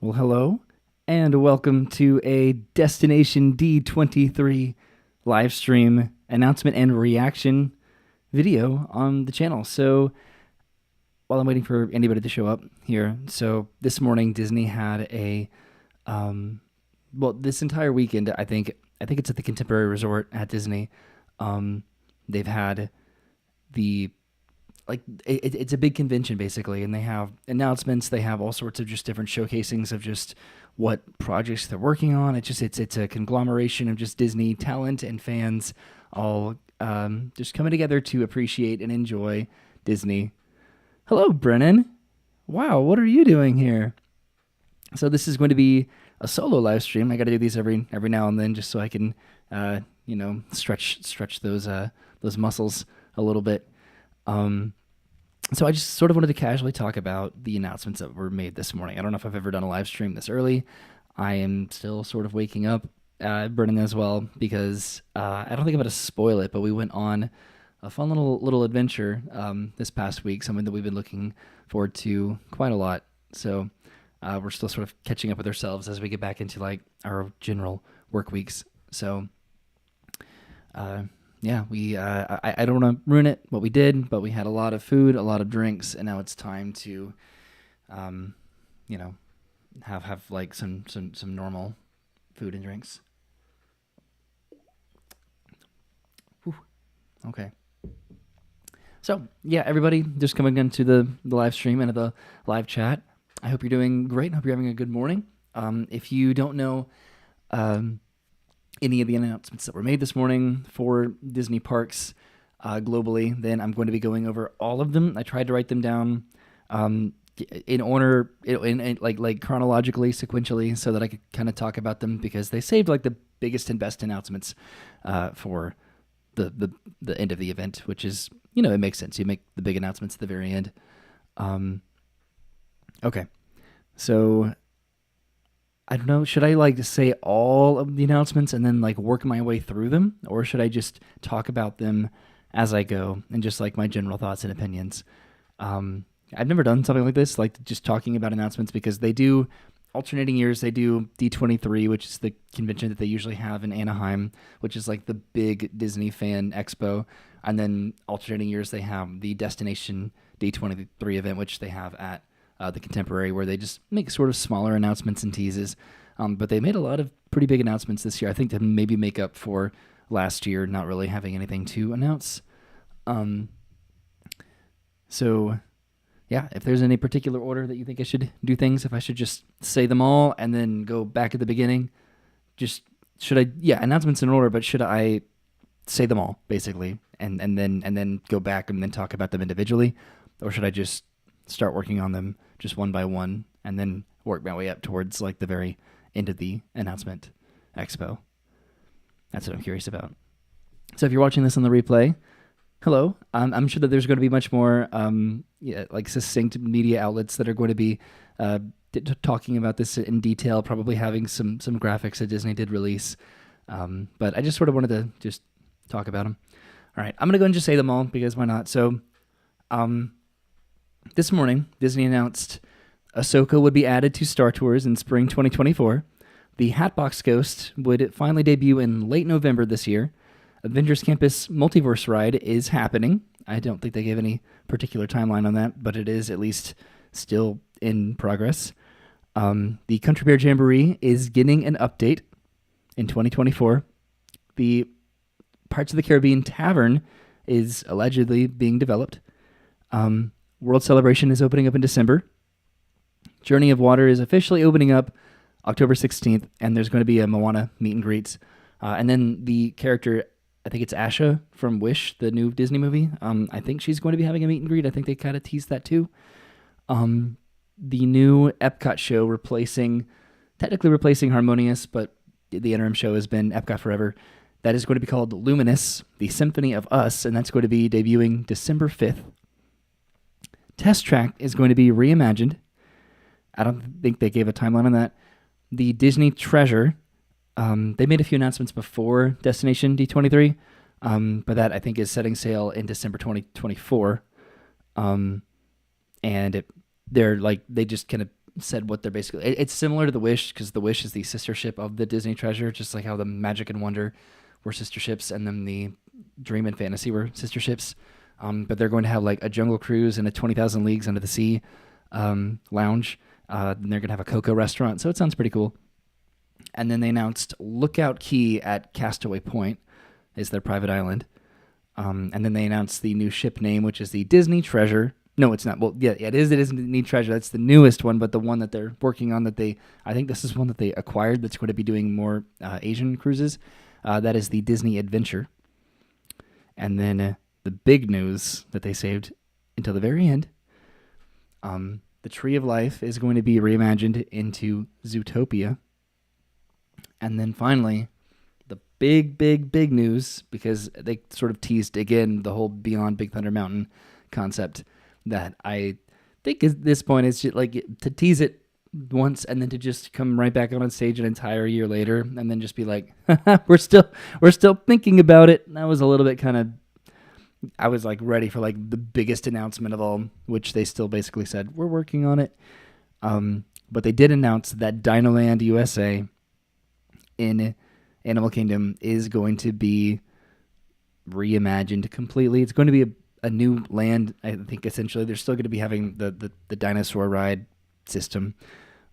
Well, hello, and welcome to a Destination D23 live stream announcement and reaction video on the channel. So, while I'm waiting for anybody to show up here, this morning Disney had this entire weekend, I think it's at the Contemporary Resort at Disney. They've had the it's a big convention basically, and they have announcements. They have all sorts of just different showcasings of just what projects they're working on. It's a conglomeration of just Disney talent and fans all just coming together to appreciate and enjoy Disney. Hello, Brennan. Wow, what are you doing here? So this is going to be a solo live stream. I got to do these every now and then just so I can stretch those muscles a little bit. So I just sort of wanted to casually talk about the announcements that were made this morning. I don't know if I've ever done a live stream this early. I am still sort of waking up, Brennan as well, because I don't think I'm going to spoil it, but we went on a fun little adventure this past week, something that we've been looking forward to quite a lot. So we're still sort of catching up with ourselves as we get back into like our general work weeks. So yeah, I don't want to ruin it, what we did, but we had a lot of food, a lot of drinks, and now it's time to, have like some normal food and drinks. Whew. Okay. So yeah, everybody, just coming into the live stream and the live chat. I hope you're doing great. I hope you're having a good morning. If you don't know, any of the announcements that were made this morning for Disney parks globally, then I'm going to be going over all of them. I tried to write them down in order, like chronologically, sequentially, so that I could kind of talk about them because they saved like the biggest and best announcements for the end of the event, which is, it makes sense. You make the big announcements at the very end. Okay, so I don't know, should I like say all of the announcements and then like work my way through them? Or should I just talk about them as I go and just like my general thoughts and opinions? I've never done something like this, like just talking about announcements, because they do alternating years. They do D23, which is the convention that they usually have in Anaheim, which is like the big Disney fan expo. And then alternating years, they have the Destination D23 event, which they have at the Contemporary, where they just make sort of smaller announcements and teases. But they made a lot of pretty big announcements this year, I think, to maybe make up for last year not really having anything to announce. So, yeah, if there's any particular order that you think I should do things, if I should just say them all and then go back at the beginning, announcements in order, but should I say them all, basically, and then go back and then talk about them individually? Or should I just start working on them just one by one and then work my way up towards like the very end of the announcement expo? That's what I'm curious about. So if you're watching this on the replay, hello. I'm sure that there's going to be much more like succinct media outlets that are going to be talking about this in detail, probably having some graphics that Disney did release. But I just sort of wanted to just talk about them. All right, I'm going to go and just say them all because why not? So this morning, Disney announced Ahsoka would be added to Star Tours in spring 2024. The Hatbox Ghost would finally debut in late November this year. Avengers Campus Multiverse Ride is happening. I don't think they gave any particular timeline on that, but it is at least still in progress. The Country Bear Jamboree is getting an update in 2024. The Parts of the Caribbean Tavern is allegedly being developed. World Celebration is opening up in December. Journey of Water is officially opening up October 16th, and there's going to be a Moana meet and greets. And then the character, I think it's Asha from Wish, the new Disney movie. I think she's going to be having a meet and greet. I think they kind of teased that too. The new Epcot show technically replacing Harmonious, but the interim show has been Epcot Forever. That is going to be called Luminous, the Symphony of Us, and that's going to be debuting December 5th. Test Track is going to be reimagined. I don't think they gave a timeline on that. The Disney Treasure, they made a few announcements before Destination D23, but that I think is setting sail in December 2024. And they're like, they just kind of said what they're basically. It's similar to the Wish, because the Wish is the sister ship of the Disney Treasure, just like how the Magic and Wonder were sister ships, and then the Dream and Fantasy were sister ships. But they're going to have like a Jungle Cruise and a 20,000 Leagues Under the Sea lounge. And they're going to have a Coco restaurant, so it sounds pretty cool. And then they announced Lookout Key at Castaway Point is their private island. And then they announced the new ship name, which is the Disney Treasure. No, it's not. Well, yeah, it is the Disney Treasure. That's the newest one, but the one that they're working on I think this is one that they acquired that's going to be doing more Asian cruises. That is the Disney Adventure. And then the big news that they saved until the very end, the Tree of Life is going to be reimagined into Zootopia. And then finally, the big news, because they sort of teased again the whole Beyond Big Thunder Mountain concept, that I think at this point it's just like to tease it once and then to just come right back on stage an entire year later and then just be like, we're still thinking about it. And that was a little bit kind of, I was like ready for like the biggest announcement of all, which they still basically said, we're working on it. But they did announce that Dinoland USA in Animal Kingdom is going to be reimagined completely. It's going to be a new land. I think essentially they're still going to be having the dinosaur ride system,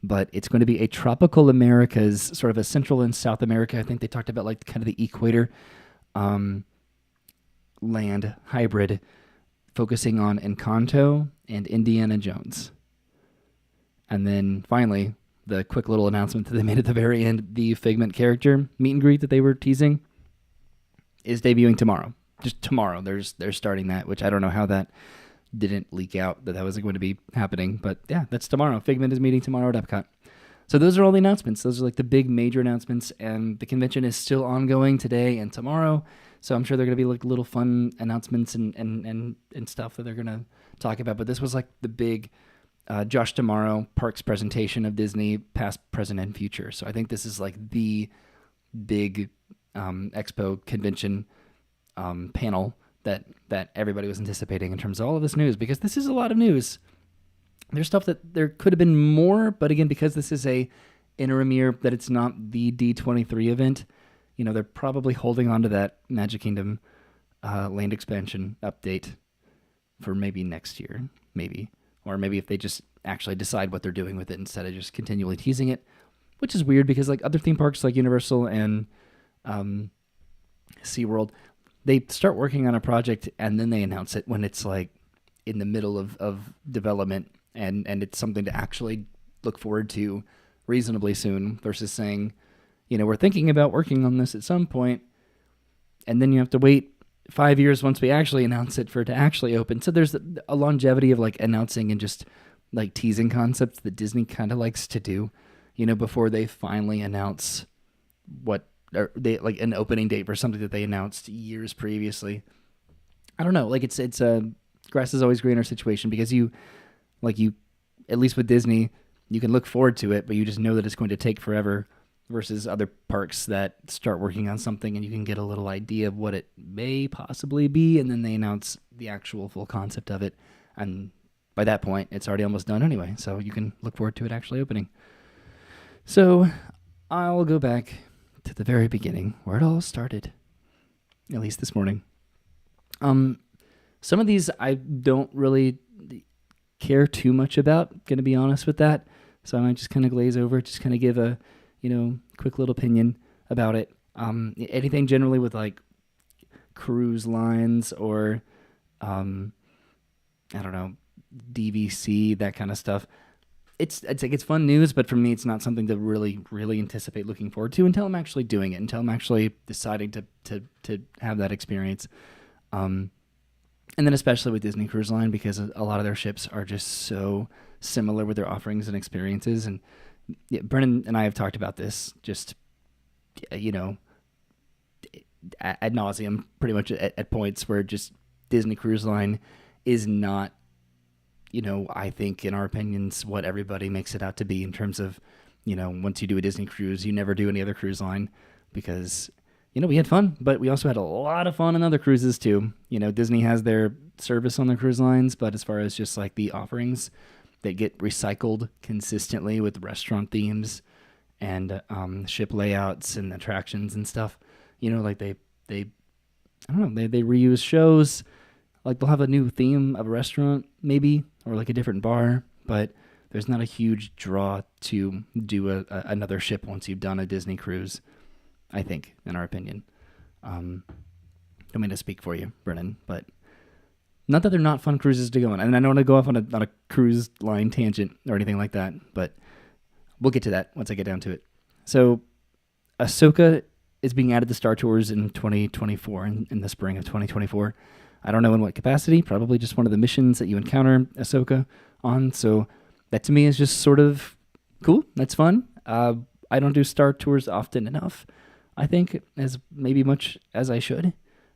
but it's going to be a tropical Americas, sort of a Central and South America. I think they talked about like kind of the equator land hybrid, focusing on Encanto and Indiana Jones. And then finally, the quick little announcement that they made at the very end, the Figment character meet and greet that they were teasing is debuting tomorrow. Just tomorrow. They're starting that, which I don't know how that didn't leak out that was going to be happening. But yeah, that's tomorrow. Figment is meeting tomorrow at Epcot. So those are all the announcements. Those are like the big major announcements. And the convention is still ongoing today and tomorrow. So I'm sure they're going to be like little fun announcements and stuff that they're going to talk about. But this was like the big Josh D'Amaro Parks presentation of Disney, past, present, and future. So I think this is like the big expo convention panel that everybody was anticipating in terms of all of this news, because this is a lot of news. There's stuff that there could have been more, but again, because this is a interim year, that it's not the D23 event, you know, they're probably holding on to that Magic Kingdom land expansion update for maybe next year, maybe. Or maybe if they just actually decide what they're doing with it instead of just continually teasing it, which is weird because like other theme parks like Universal and SeaWorld, they start working on a project and then they announce it when it's like in the middle of development and it's something to actually look forward to reasonably soon, versus saying, you know, we're thinking about working on this at some point, and then you have to wait 5 years once we actually announce it for it to actually open. So there's a longevity of like announcing and just like teasing concepts that Disney kind of likes to do, you know, before they finally announce what, or they like an opening date for something that they announced years previously. I don't know, like it's a grass is always greener situation, because you at least with Disney, you can look forward to it, but you just know that it's going to take forever, versus other parks that start working on something and you can get a little idea of what it may possibly be, and then they announce the actual full concept of it, and by that point it's already almost done anyway, so you can look forward to it actually opening. So I'll go back to the very beginning where it all started, at least this morning. Some of these I don't really care too much about, gonna be honest with that, so I might just kind of glaze over it, just kind of give a quick little opinion about it. Anything generally with like cruise lines or, I don't know, DVC, that kind of stuff. It's fun news, but for me, it's not something to really anticipate looking forward to until I'm actually doing it, until I'm actually deciding to have that experience. And then especially with Disney Cruise Line, because a lot of their ships are just so similar with their offerings and experiences. And yeah, Brennan and I have talked about this just, ad nauseum, pretty much at points where just Disney Cruise Line is not, I think in our opinions, what everybody makes it out to be in terms of, once you do a Disney cruise, you never do any other cruise line, because, we had fun, but we also had a lot of fun on other cruises too. Disney has their service on their cruise lines, but as far as just like the offerings, that get recycled consistently with restaurant themes and ship layouts and attractions and stuff. Like they I don't know, they reuse shows. Like they'll have a new theme of a restaurant maybe, or like a different bar, but there's not a huge draw to do another ship once you've done a Disney cruise, I think, in our opinion. Don't mean to speak for you, Brennan, but not that they're not fun cruises to go on. And I don't want to go off on a cruise line tangent or anything like that, but we'll get to that once I get down to it. So Ahsoka is being added to Star Tours in 2024, in the spring of 2024. I don't know in what capacity, probably just one of the missions that you encounter Ahsoka on. So that to me is just sort of cool. That's fun. I don't do Star Tours often enough, I think, as maybe much as I should.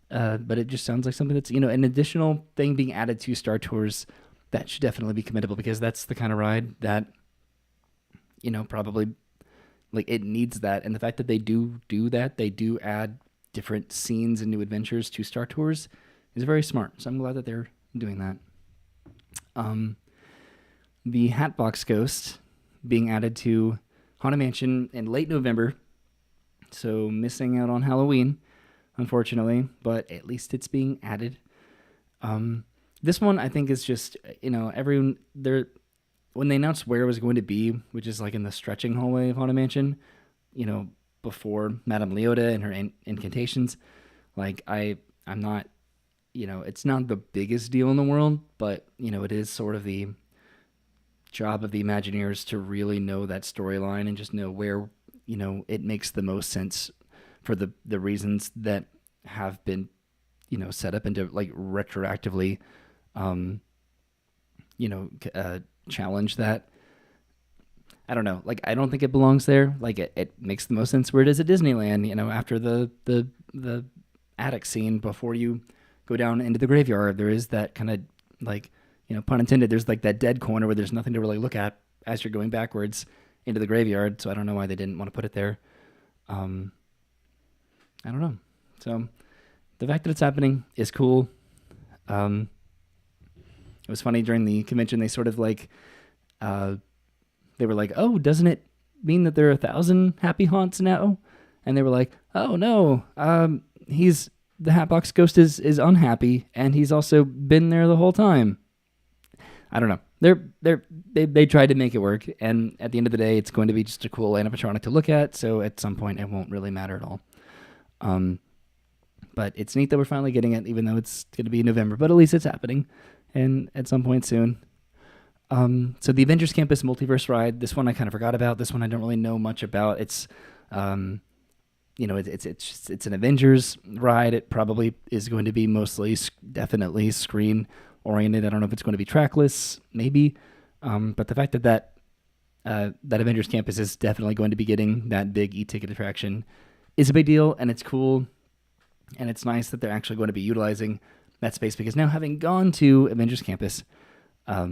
But it just sounds like something that's, an additional thing being added to Star Tours that should definitely be commendable, because that's the kind of ride that, probably like it needs that. And the fact that they do that, they do add different scenes and new adventures to Star Tours is very smart. So I'm glad that they're doing that. The Hatbox Ghost being added to Haunted Mansion in late November. So missing out on Halloween, unfortunately, but at least it's being added. This one I think is just, everyone there, when they announced where it was going to be, which is like in the stretching hallway of Haunted Mansion, before Madame Leota and her incantations, like I'm not, it's not the biggest deal in the world, but it is sort of the job of the Imagineers to really know that storyline and just know where, it makes the most sense for the reasons that have been, set up, and to like retroactively, challenge that. I don't know. Like, I don't think it belongs there. Like, it makes the most sense where it is at Disneyland, after the attic scene before you go down into the graveyard. There is that kind of like, pun intended, there's like that dead corner where there's nothing to really look at as you're going backwards into the graveyard. So I don't know why they didn't want to put it there. I don't know. So the fact that it's happening is cool. It was funny during the convention, they sort of like, they were like, oh, doesn't it mean that there are 1,000 happy haunts now? And they were like, oh no, the Hatbox Ghost is unhappy, and he's also been there the whole time. I don't know. They tried to make it work, and at the end of the day, it's going to be just a cool animatronic to look at. So at some point, it won't really matter at all. But it's neat that we're finally getting it, even though it's going to be November. But at least it's happening, and at some point soon. So the Avengers Campus Multiverse ride. This one I kind of forgot about. This one I don't really know much about. It's it's an Avengers ride. It probably is going to be mostly, definitely screen oriented. I don't know if it's going to be trackless, maybe. But the fact that Avengers Campus is definitely going to be getting that big e-ticket attraction is a big deal, and it's cool. And it's nice that they're actually going to be utilizing that space, because now, having gone to Avengers Campus, I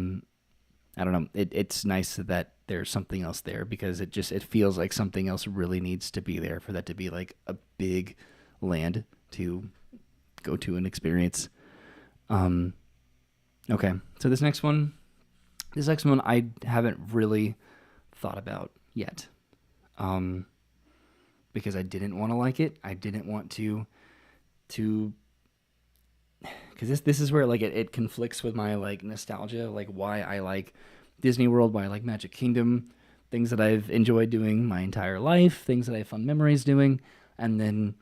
don't know, it's nice that there's something else there, because it feels like something else really needs to be there for that to be like a big land to go to and experience. Okay, so this next one I haven't really thought about yet, because I didn't want to like it. I didn't want to, because this is where like it conflicts with my like nostalgia, like why I like Disney World, why I like Magic Kingdom, things that I've enjoyed doing my entire life, things that I have fun memories doing, and then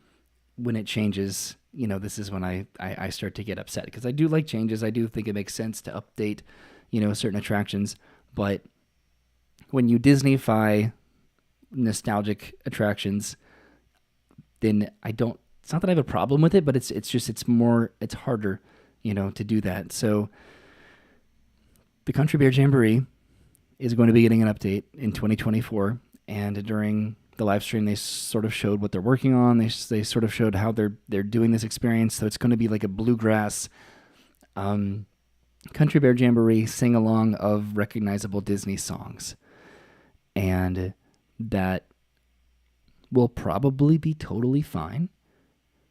when it changes, this is when I start to get upset, because I do like changes. I do think it makes sense to update, certain attractions, but when you Disneyfy nostalgic attractions, then it's not that I have a problem with it, but it's harder, to do that. So the Country Bear Jamboree is going to be getting an update in 2024, and during the live stream, they sort of showed what they're working on. They sort of showed how they're doing this experience. So it's going to be like a bluegrass Country Bear Jamboree sing-along of recognizable Disney songs. And that will probably be totally fine,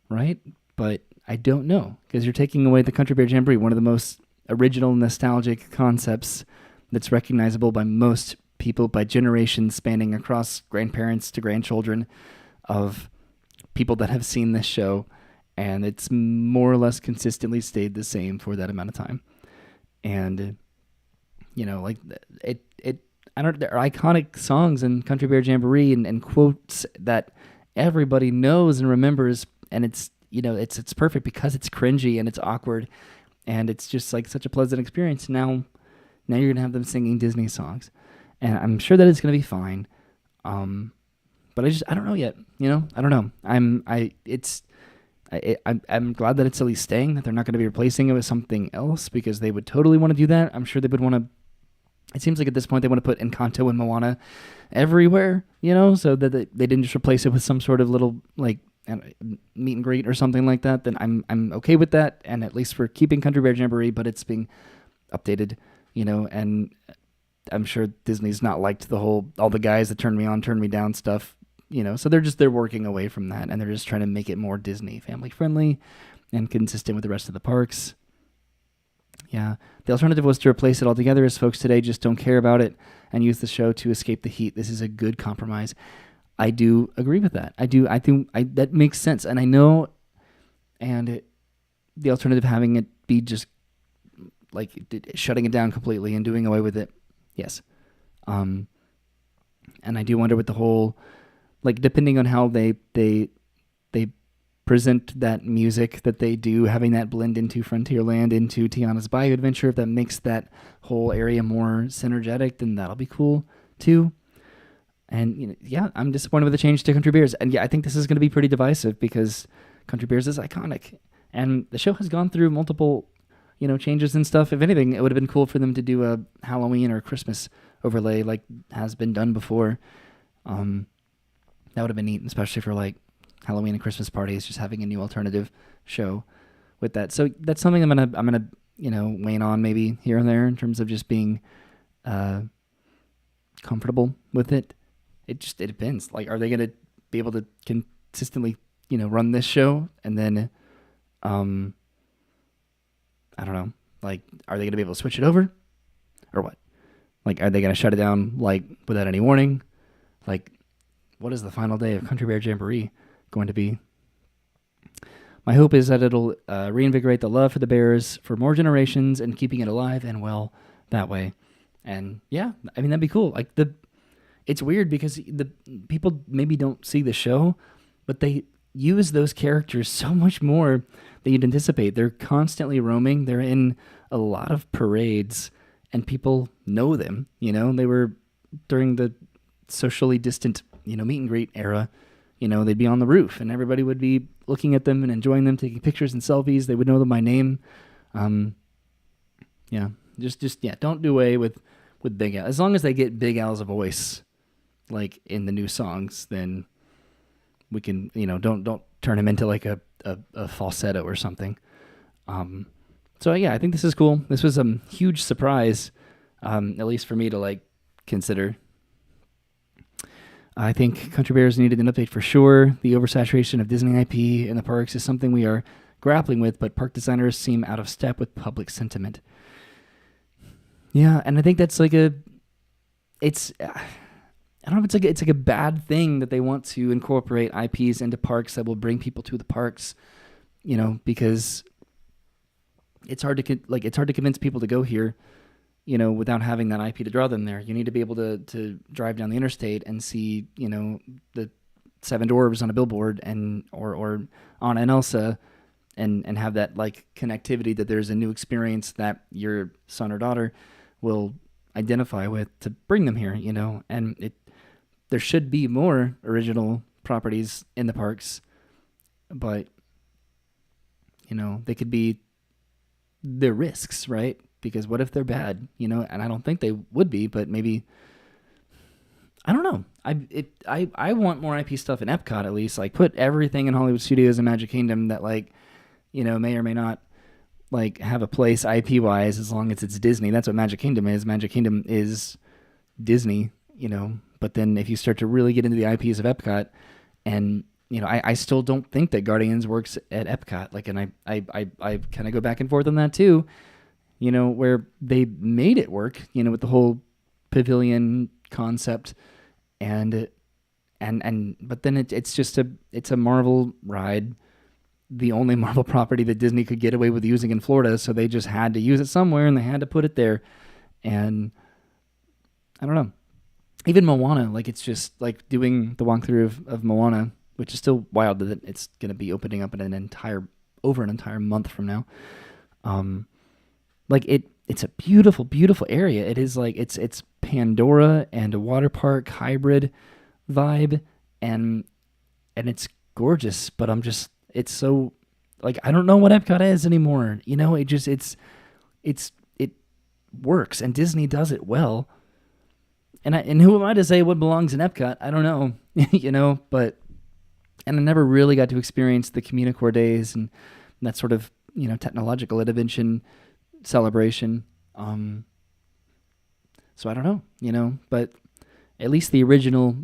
right? But I don't know, because you're taking away the Country Bear Jamboree, one of the most original nostalgic concepts that's recognizable by most people, by generations spanning across grandparents to grandchildren of people that have seen this show, and it's more or less consistently stayed the same for that amount of time. And like there are iconic songs in Country Bear Jamboree and quotes that everybody knows and remembers, and it's it's perfect because it's cringy and it's awkward, and it's just like such a pleasant experience. Now you're gonna have them singing Disney songs, and I'm sure that it's gonna be fine. But I don't know yet. I don't know. I'm glad that it's at least staying, that they're not going to be replacing it with something else, because they would totally want to do that. I'm sure they would want to. It seems like at this point they want to put Encanto and Moana everywhere, so that they didn't just replace it with some sort of little like meet and greet or something like that. Then I'm okay with that, and at least for keeping Country Bear Jamboree, but it's being updated, and I'm sure Disney's not liked all the guys that turn me on, turn me down stuff, so they're working away from that, and they're just trying to make it more Disney family friendly and consistent with the rest of the parks. Yeah, the alternative was to replace it altogether, as folks today just don't care about it and use the show to escape the heat. This is a good compromise. I do agree with that. I think that makes sense, and I know. And the alternative, having it be just like shutting it down completely and doing away with it, yes. And I do wonder with the whole, like, depending on how they present that music that they do, having that blend into Frontierland, into Tiana's Bayou Adventure, if that makes that whole area more synergetic, then that'll be cool too. And I'm disappointed with the change to Country Bears, and I think this is going to be pretty divisive because Country Bears is iconic, and the show has gone through multiple changes and stuff. If anything, it would have been cool for them to do a Halloween or a Christmas overlay like has been done before. That would have been neat, especially for like Halloween and Christmas parties, just having a new alternative show with that. So that's something I'm gonna wane on maybe here and there in terms of just being comfortable with it. It depends. Like, are they gonna be able to consistently run this show, and then I don't know, like, are they gonna be able to switch it over or what? Like, are they gonna shut it down like without any warning? Like, what is the final day of Country Bear Jamboree going to be? My hope is that it'll reinvigorate the love for the Bears for more generations and keeping it alive and well that way. And that'd be cool. Like, it's weird because the people maybe don't see the show, but they use those characters so much more than you'd anticipate. They're constantly roaming. They're in a lot of parades, and people know them. They were during the socially distant meet and greet era. They'd be on the roof, and everybody would be looking at them and enjoying them, taking pictures and selfies. They would know them by name. Don't do away with Big Al. As long as they get Big Al's voice, like in the new songs, then we can, don't turn him into like a falsetto or something. I think this is cool. This was a huge surprise, at least for me to like consider. I think Country Bears needed an update for sure. The oversaturation of Disney IP in the parks is something we are grappling with, but park designers seem out of step with public sentiment. Yeah, and I think that's like I don't know if it's like a bad thing that they want to incorporate IPs into parks that will bring people to the parks, because it's hard to convince people to go here, without having that IP to draw them there. You need to be able to drive down the interstate and see, the Seven Dwarves on a billboard or Anna and Elsa, and have that like connectivity that there's a new experience that your son or daughter will identify with to bring them here, and there should be more original properties in the parks, but they could be the risks, right? Because what if they're bad, and I don't think they would be, but maybe, I don't know. I want more IP stuff in Epcot, at least, like put everything in Hollywood Studios and Magic Kingdom that like, may or may not like have a place IP wise, as long as it's Disney. That's what Magic Kingdom is. Magic Kingdom is Disney, but then if you start to really get into the IPs of Epcot, and I still don't think that Guardians works at Epcot. Like, and I kind of go back and forth on that too. where they made it work, with the whole pavilion concept, and but then it's a Marvel ride, the only Marvel property that Disney could get away with using in Florida, so they just had to use it somewhere and they had to put it there. And I don't know. Even Moana, like it's just like doing the walkthrough of Moana, which is still wild that it's going to be opening up in an entire month from now. Like it's a beautiful, beautiful area. It is like it's Pandora and a water park hybrid vibe, and it's gorgeous. But it's so like I don't know what Epcot is anymore. It works, and Disney does it well. And who am I to say what belongs in Epcot? I don't know, but and I never really got to experience the Communicore days and that sort of technological intervention celebration. So I don't know, but at least the original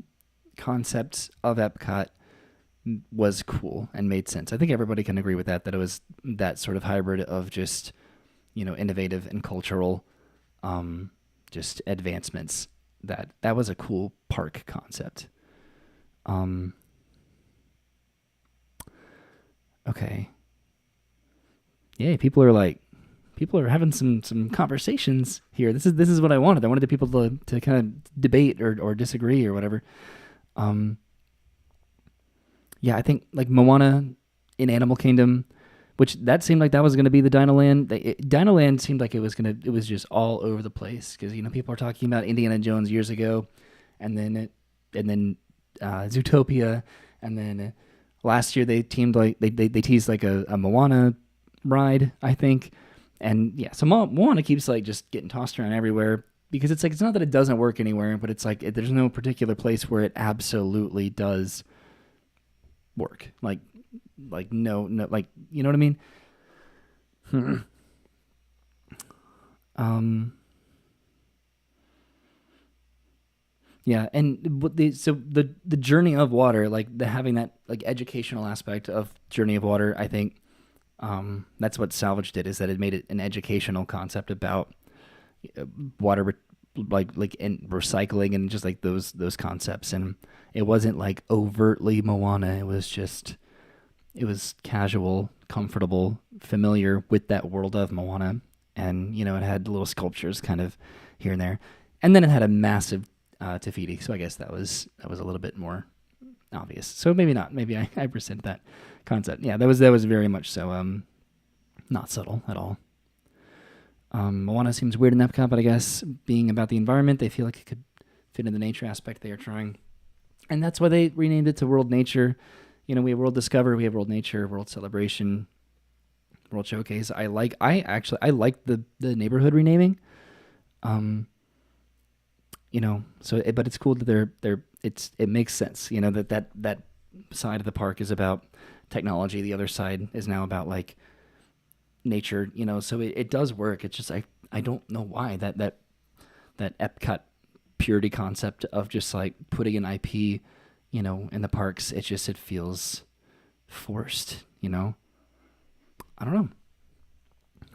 concept of Epcot was cool and made sense. I think everybody can agree with that it was that sort of hybrid of just innovative and cultural just advancements. That was a cool park concept. Okay. Yeah, people are having some conversations here. This is what I wanted. I wanted the people to kind of debate or disagree or whatever. Yeah, I think like Moana in Animal Kingdom, which that seemed like that was going to be the Dinoland. Dinoland seemed like it was just all over the place because people are talking about Indiana Jones years ago, and then Zootopia, and then last year they teamed like they teased like a Moana ride, I think, and yeah, so Moana keeps like just getting tossed around everywhere because it's like it's not that it doesn't work anywhere, but it's like there's no particular place where it absolutely does work. Like no, like you know what I mean? Yeah, and the Journey of Water, like having that like educational aspect of Journey of Water, I think that's what Salvage did, is that it made it an educational concept about water, like and recycling and just like those concepts, and it wasn't like overtly Moana. It was casual, comfortable, familiar with that world of Moana, and it had little sculptures kind of here and there, and then it had a massive Te Fiti, so I guess that was a little bit more obvious. So maybe not. Maybe I resent that concept. Yeah, that was very much so not subtle at all. Moana seems weird in Epcot, but I guess being about the environment, they feel like it could fit in the nature aspect they are trying, and that's why they renamed it to World Nature. We have World Discover, we have World Nature, World Celebration, World Showcase. I like the neighborhood renaming. But it's cool that it makes sense. That side of the park is about technology. The other side is now about like nature. So it does work. It's just I don't know why that Epcot purity concept of just like putting an IP, in the parks. It feels forced. I don't know.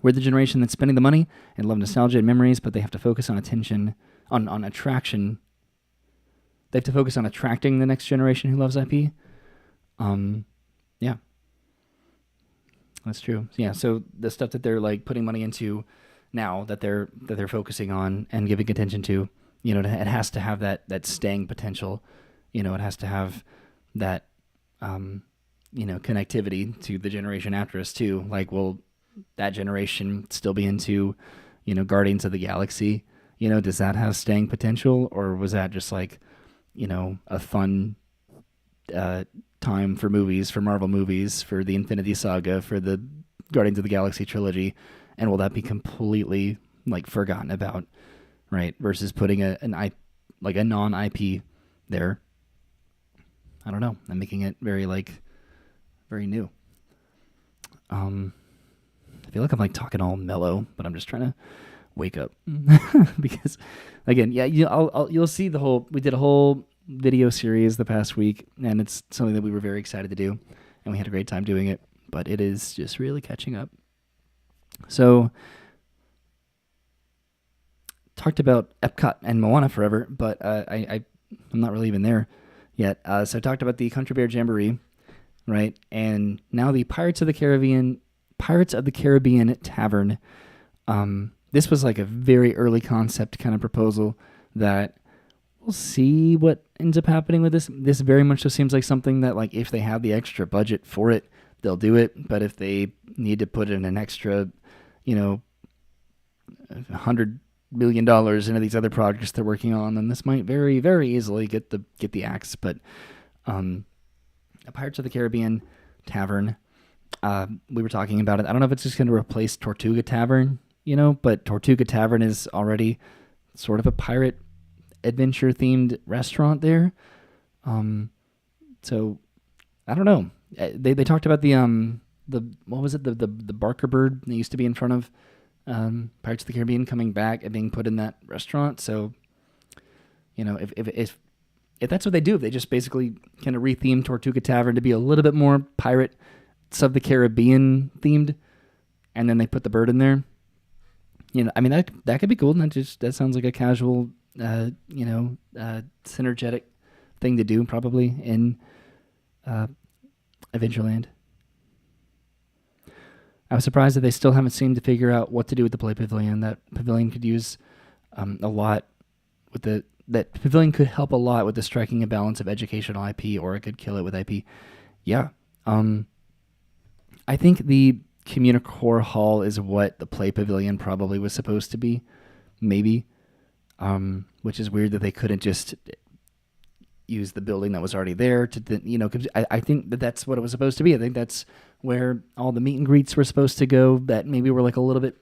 We're the generation that's spending the money and love nostalgia and memories, but they have to focus on attention. On attraction, they have to focus on attracting the next generation who loves IP. Yeah, that's true. Yeah, so the stuff that they're like putting money into now, that they're focusing on and giving attention to, it has to have that staying potential. It has to have that, connectivity to the generation after us too. Like, will that generation still be into, Guardians of the Galaxy? Does that have staying potential, or was that just like, a fun time for movies, for Marvel movies, for the Infinity Saga, for the Guardians of the Galaxy trilogy, and will that be completely like forgotten about, right? Versus putting a non-IP there. I don't know. I'm making it very new. I feel like I'm like talking all mellow, but I'm just trying to wake up because again, yeah, you'll see we did a whole video series the past week, and it's something that we were very excited to do, and we had a great time doing it, but it is just really catching up. So talked about Epcot and Moana forever, but I'm not really even there yet. So I talked about the Country Bear Jamboree, right? And now the Pirates of the Caribbean Tavern. This was like a very early concept kind of proposal that we'll see what ends up happening with this. This very much so seems like something that, like, if they have the extra budget for it, they'll do it. But if they need to put in an extra, $100 million into these other projects they're working on, then this might very, very easily get the axe. But a Pirates of the Caribbean Tavern, we were talking about it. I don't know if it's just going to replace Tortuga Tavern, but Tortuga Tavern is already sort of a pirate adventure themed restaurant there. So I don't know. They talked about the what was it, the Barker bird that used to be in front of Pirates of the Caribbean coming back and being put in that restaurant. So if that's what they do, if they just basically kind of retheme Tortuga Tavern to be a little bit more Pirates of the Caribbean themed, and then they put the bird in there, that could be cool. That sounds like a casual synergetic thing to do, probably in Adventureland. I was surprised that they still haven't seemed to figure out what to do with the Play Pavilion. That pavilion could use a lot with that pavilion could help a lot with the striking a balance of educational IP, or it could kill it with IP. Yeah. I think the Communicore Hall is what the Play Pavilion probably was supposed to be, maybe. Which is weird that they couldn't just use the building that was already there cause I think that's what it was supposed to be. I think that's where all the meet and greets were supposed to go, that maybe were like a little bit,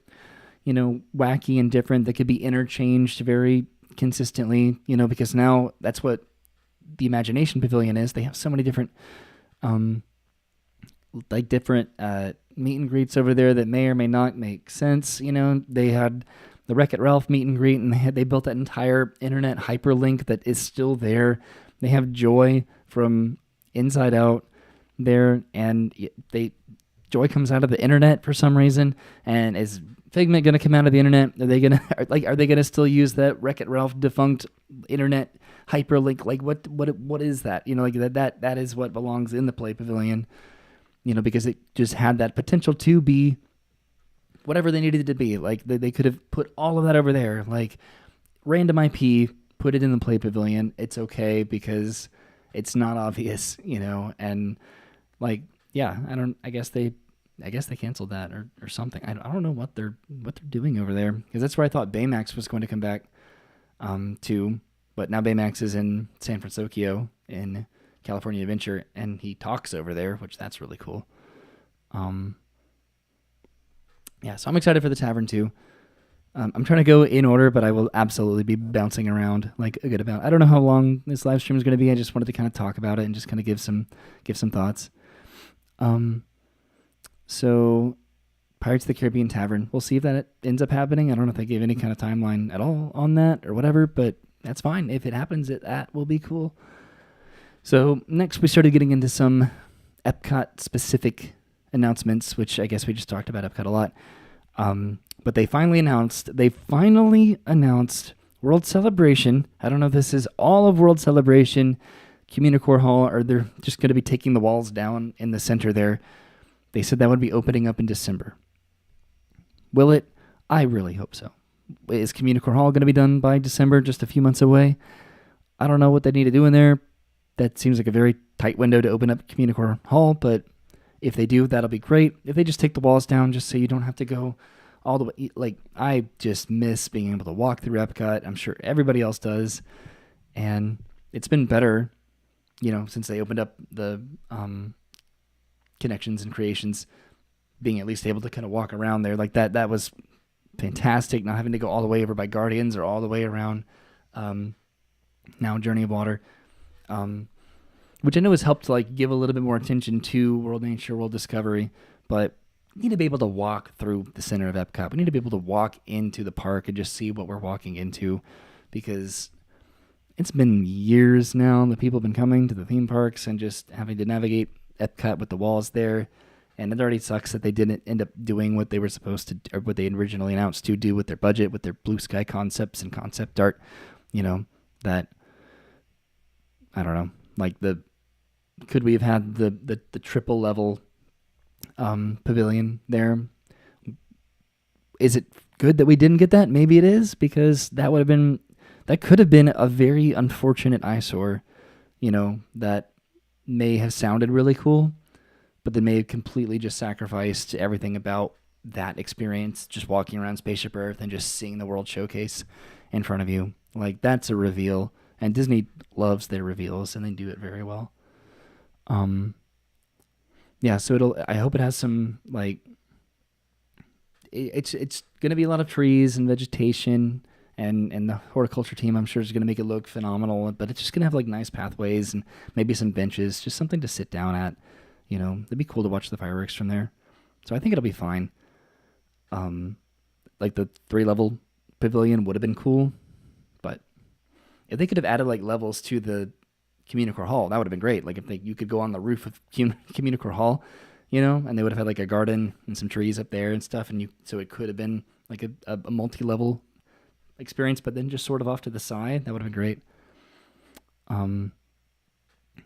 wacky and different, that could be interchanged very consistently, because now that's what the Imagination Pavilion is. They have so many different, meet and greets over there that may or may not make sense. They had the Wreck-It Ralph meet and greet, and they built that entire internet hyperlink that is still there. They have Joy from Inside Out there, and Joy comes out of the internet for some reason. And is Figment going to come out of the internet? Are they going to still use that Wreck-It Ralph defunct internet hyperlink? Like what is that? That is what belongs in the Play Pavilion. Because it just had that potential to be whatever they needed it to be. Like they could have put all of that over there, like random IP, put it in the Play Pavilion. It's okay because it's not obvious, and I guess they canceled that or something. I don't know what they're doing over there, because that's where I thought Baymax was going to come back to, but now Baymax is in San Francisco in California Adventure, and he talks over there, which that's really cool. So I'm excited for the Tavern too. I'm trying to go in order, but I will absolutely be bouncing around like a good amount. I don't know how long this live stream is going to be. I just wanted to kind of talk about it and just kind of give some thoughts. So Pirates of the Caribbean Tavern, we'll see if that ends up happening. I don't know if they gave any kind of timeline at all on that or whatever, but that's fine. If it happens, that will be cool. So next we started getting into some Epcot specific announcements, which I guess we just talked about Epcot a lot. But they finally announced World Celebration. I don't know if this is all of World Celebration, Communicore Hall, or they're just going to be taking the walls down in the center there. They said that would be opening up in December. Will it? I really hope so. Is Communicore Hall going to be done by December, just a few months away? I don't know what they need to do in there. That seems like a very tight window to open up Communicore Hall, but if they do, that'll be great. If they just take the walls down, just so you don't have to go all the way. Like, I just miss being able to walk through Epcot. I'm sure everybody else does. And it's been better, since they opened up the connections and creations, being at least able to kind of walk around there like that. That was fantastic. Not having to go all the way over by Guardians or all the way around now Journey of Water. Which I know has helped to give a little bit more attention to World Nature, World Discovery, but we need to be able to walk through the center of Epcot. We need to be able to walk into the park and just see what we're walking into, because it's been years now that people have been coming to the theme parks and just having to navigate Epcot with the walls there, And it already sucks that they didn't end up doing what they were supposed to, or what they originally announced to do with their budget, with their blue sky concepts and concept art. You know, that, I don't know, like could we have had the triple level pavilion there? Is it good that we didn't get that? Maybe it is, because that could have been a very unfortunate eyesore, that may have sounded really cool, but they may have completely just sacrificed everything about that experience, just walking around Spaceship Earth and just seeing the World Showcase in front of you. Like, that's a reveal, and Disney loves their reveals, and they do it very well. Yeah, so I hope it has some, like, it's going to be a lot of trees and vegetation, and the horticulture team, I'm sure, is going to make it look phenomenal, but it's just going to have, like, nice pathways and maybe some benches, just something to sit down at. It'd be cool to watch the fireworks from there. So I think it'll be fine. Like, the 3-level pavilion would have been cool, but if they could have added, like, levels to the Communicore Hall, that would have been great. Like, if you could go on the roof of Communicore Hall, and they would have had, like, a garden and some trees up there and stuff, and so it could have been like a multi-level experience, but then just sort of off to the side. That would have been great.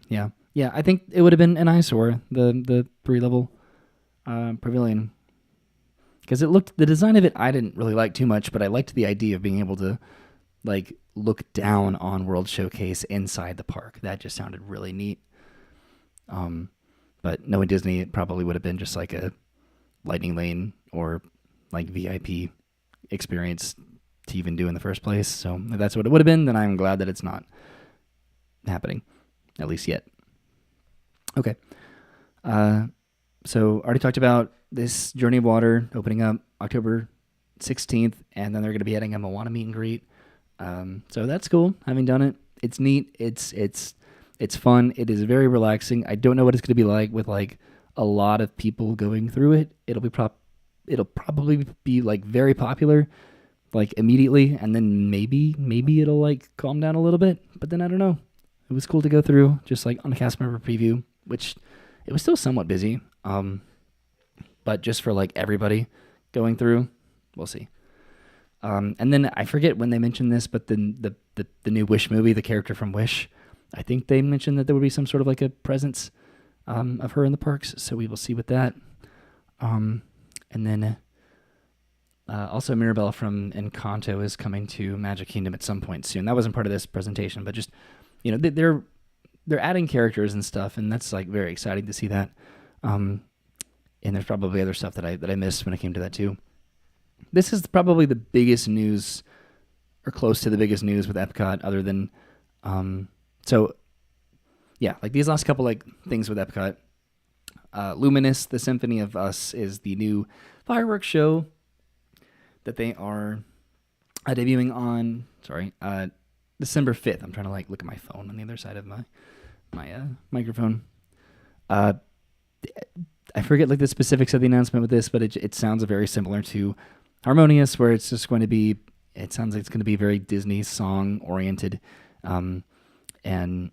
Yeah, I think it would have been an eyesore, the 3-level pavilion, because the design of it I didn't really like too much, but I liked the idea of being able to, like, look down on World Showcase inside the park. That just sounded really neat. But knowing Disney, it probably would have been just like a Lightning Lane or, like, VIP experience to even do in the first place. So if that's what it would have been, then I'm glad that it's not happening, at least yet. Okay. So already talked about this Journey of Water opening up October 16th, and then they're going to be adding a Moana meet and greet. So that's cool. Having done it, it's neat. It's fun. It is very relaxing. I don't know what it's going to be like with, like, a lot of people going through it. It'll probably be, like, very popular, like, immediately, and then maybe it'll, like, calm down a little bit. But then I don't know. It was cool to go through, just, like, on a cast member preview, which it was still somewhat busy. But just for, like, everybody going through, we'll see. And then I forget when they mentioned this, but then the new Wish movie, the character from Wish, I think they mentioned that there would be some sort of, like, a presence of her in the parks, so we will see with that. And then also Mirabelle from Encanto is coming to Magic Kingdom at some point soon. That wasn't part of this presentation, but just, they're adding characters and stuff, and that's, like, very exciting to see that. And there's probably other stuff that I missed when it came to that too. This is probably the biggest news, or close to the biggest news with Epcot, other than so yeah, like, these last couple, like, things with Epcot. Luminous, the Symphony of Us, is the new fireworks show that they are debuting on December 5th. I'm trying to, like, look at my phone on the other side of my microphone. I forget, like, the specifics of the announcement with this, but it sounds very similar to Harmonious, where it's just going to be, it sounds like it's going to be very Disney song oriented. And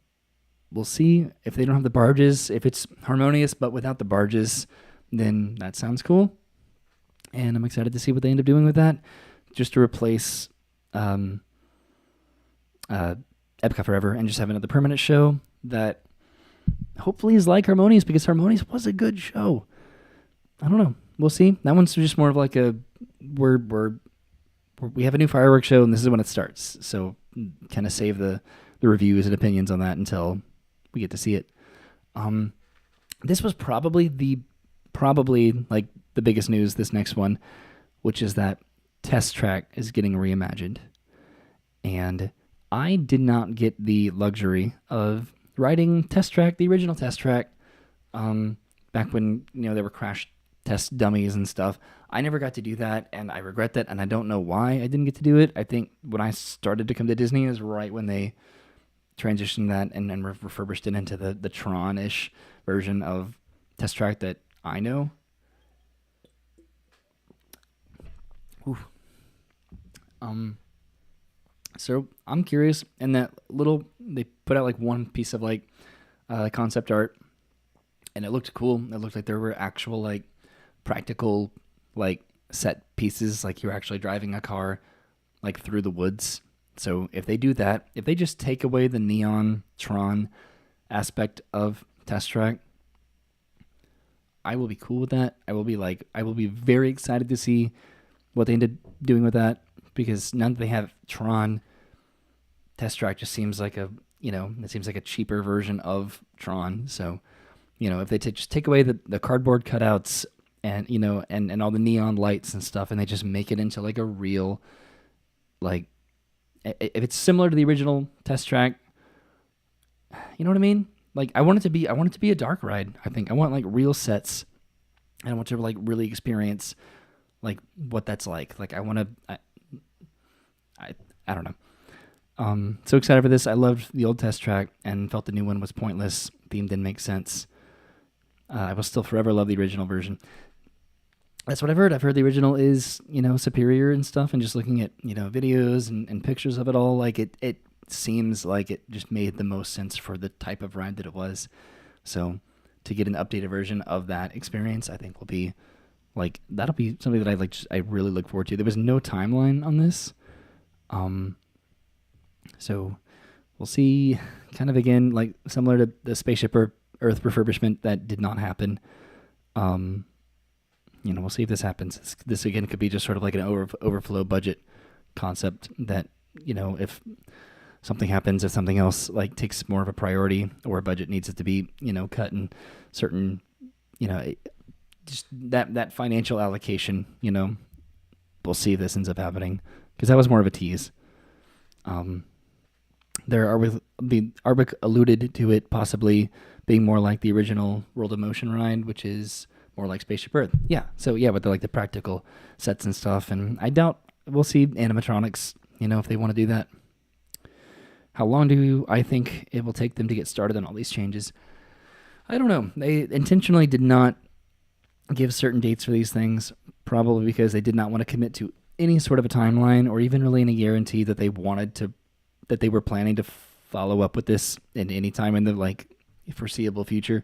we'll see if they don't have the barges. If it's Harmonious but without the barges, then that sounds cool. And I'm excited to see what they end up doing with that, just to replace Epcot Forever and just have another permanent show that hopefully is like Harmonious, because Harmonious was a good show. I don't know. We'll see. That one's just more of like we have a new fireworks show and this is when it starts. So kind of save the reviews and opinions on that until we get to see it. This was probably like the biggest news, this next one, which is that Test Track is getting reimagined. And I did not get the luxury of riding Test Track, the original Test Track, back when, they were crash test dummies and stuff. I never got to do that, and I regret that, and I don't know why I didn't get to do it. I think when I started to come to Disney is right when they transitioned that and refurbished it into the Tron-ish version of Test Track that I know. Ooh. So I'm curious, and that they put out like one piece of like concept art and it looked cool. It looked like there were actual like practical like set pieces, like you're actually driving a car like through the woods. So if they do that, if they just take away the neon Tron aspect of Test Track, I will be cool with that. I will be very excited to see what they ended doing with that, because now that they have Tron, Test Track just seems like it seems like a cheaper version of Tron. So, if they just take away the cardboard cutouts and, and all the neon lights and stuff, and they just make it into like a real, like, if it's similar to the original Test Track, you know what I mean? Like, I want it to be a dark ride. I think I want like real sets, and I want to like really experience like what that's like. Like, I want to, I don't know. So excited for this. I loved the old Test Track and felt the new one was pointless. Theme didn't make sense. I will still forever love the original version. That's what I've heard. I've heard the original is, superior and stuff, and just looking at, videos and pictures of it all, like it seems like it just made the most sense for the type of ride that it was. So to get an updated version of that experience, I think will be like, that'll be something that I really look forward to. There was no timeline on this. So we'll see, kind of again, like similar to the Spaceship Earth refurbishment that did not happen. We'll see if this happens. This again could be just sort of like an overflow budget concept that, if something happens, if something else like takes more of a priority, or a budget needs it to be, cut in certain, just that financial allocation, we'll see if this ends up happening, because that was more of a tease. The Arbic alluded to it possibly being more like the original World of Motion ride, which is more like Spaceship Earth. Yeah. So yeah, with the practical sets and stuff, and I doubt we'll see animatronics, if they want to do that. How long do I think it will take them to get started on all these changes? I don't know. They intentionally did not give certain dates for these things, probably because they did not want to commit to any sort of a timeline, or even really any guarantee that they were planning to follow up with this in any time in the foreseeable future.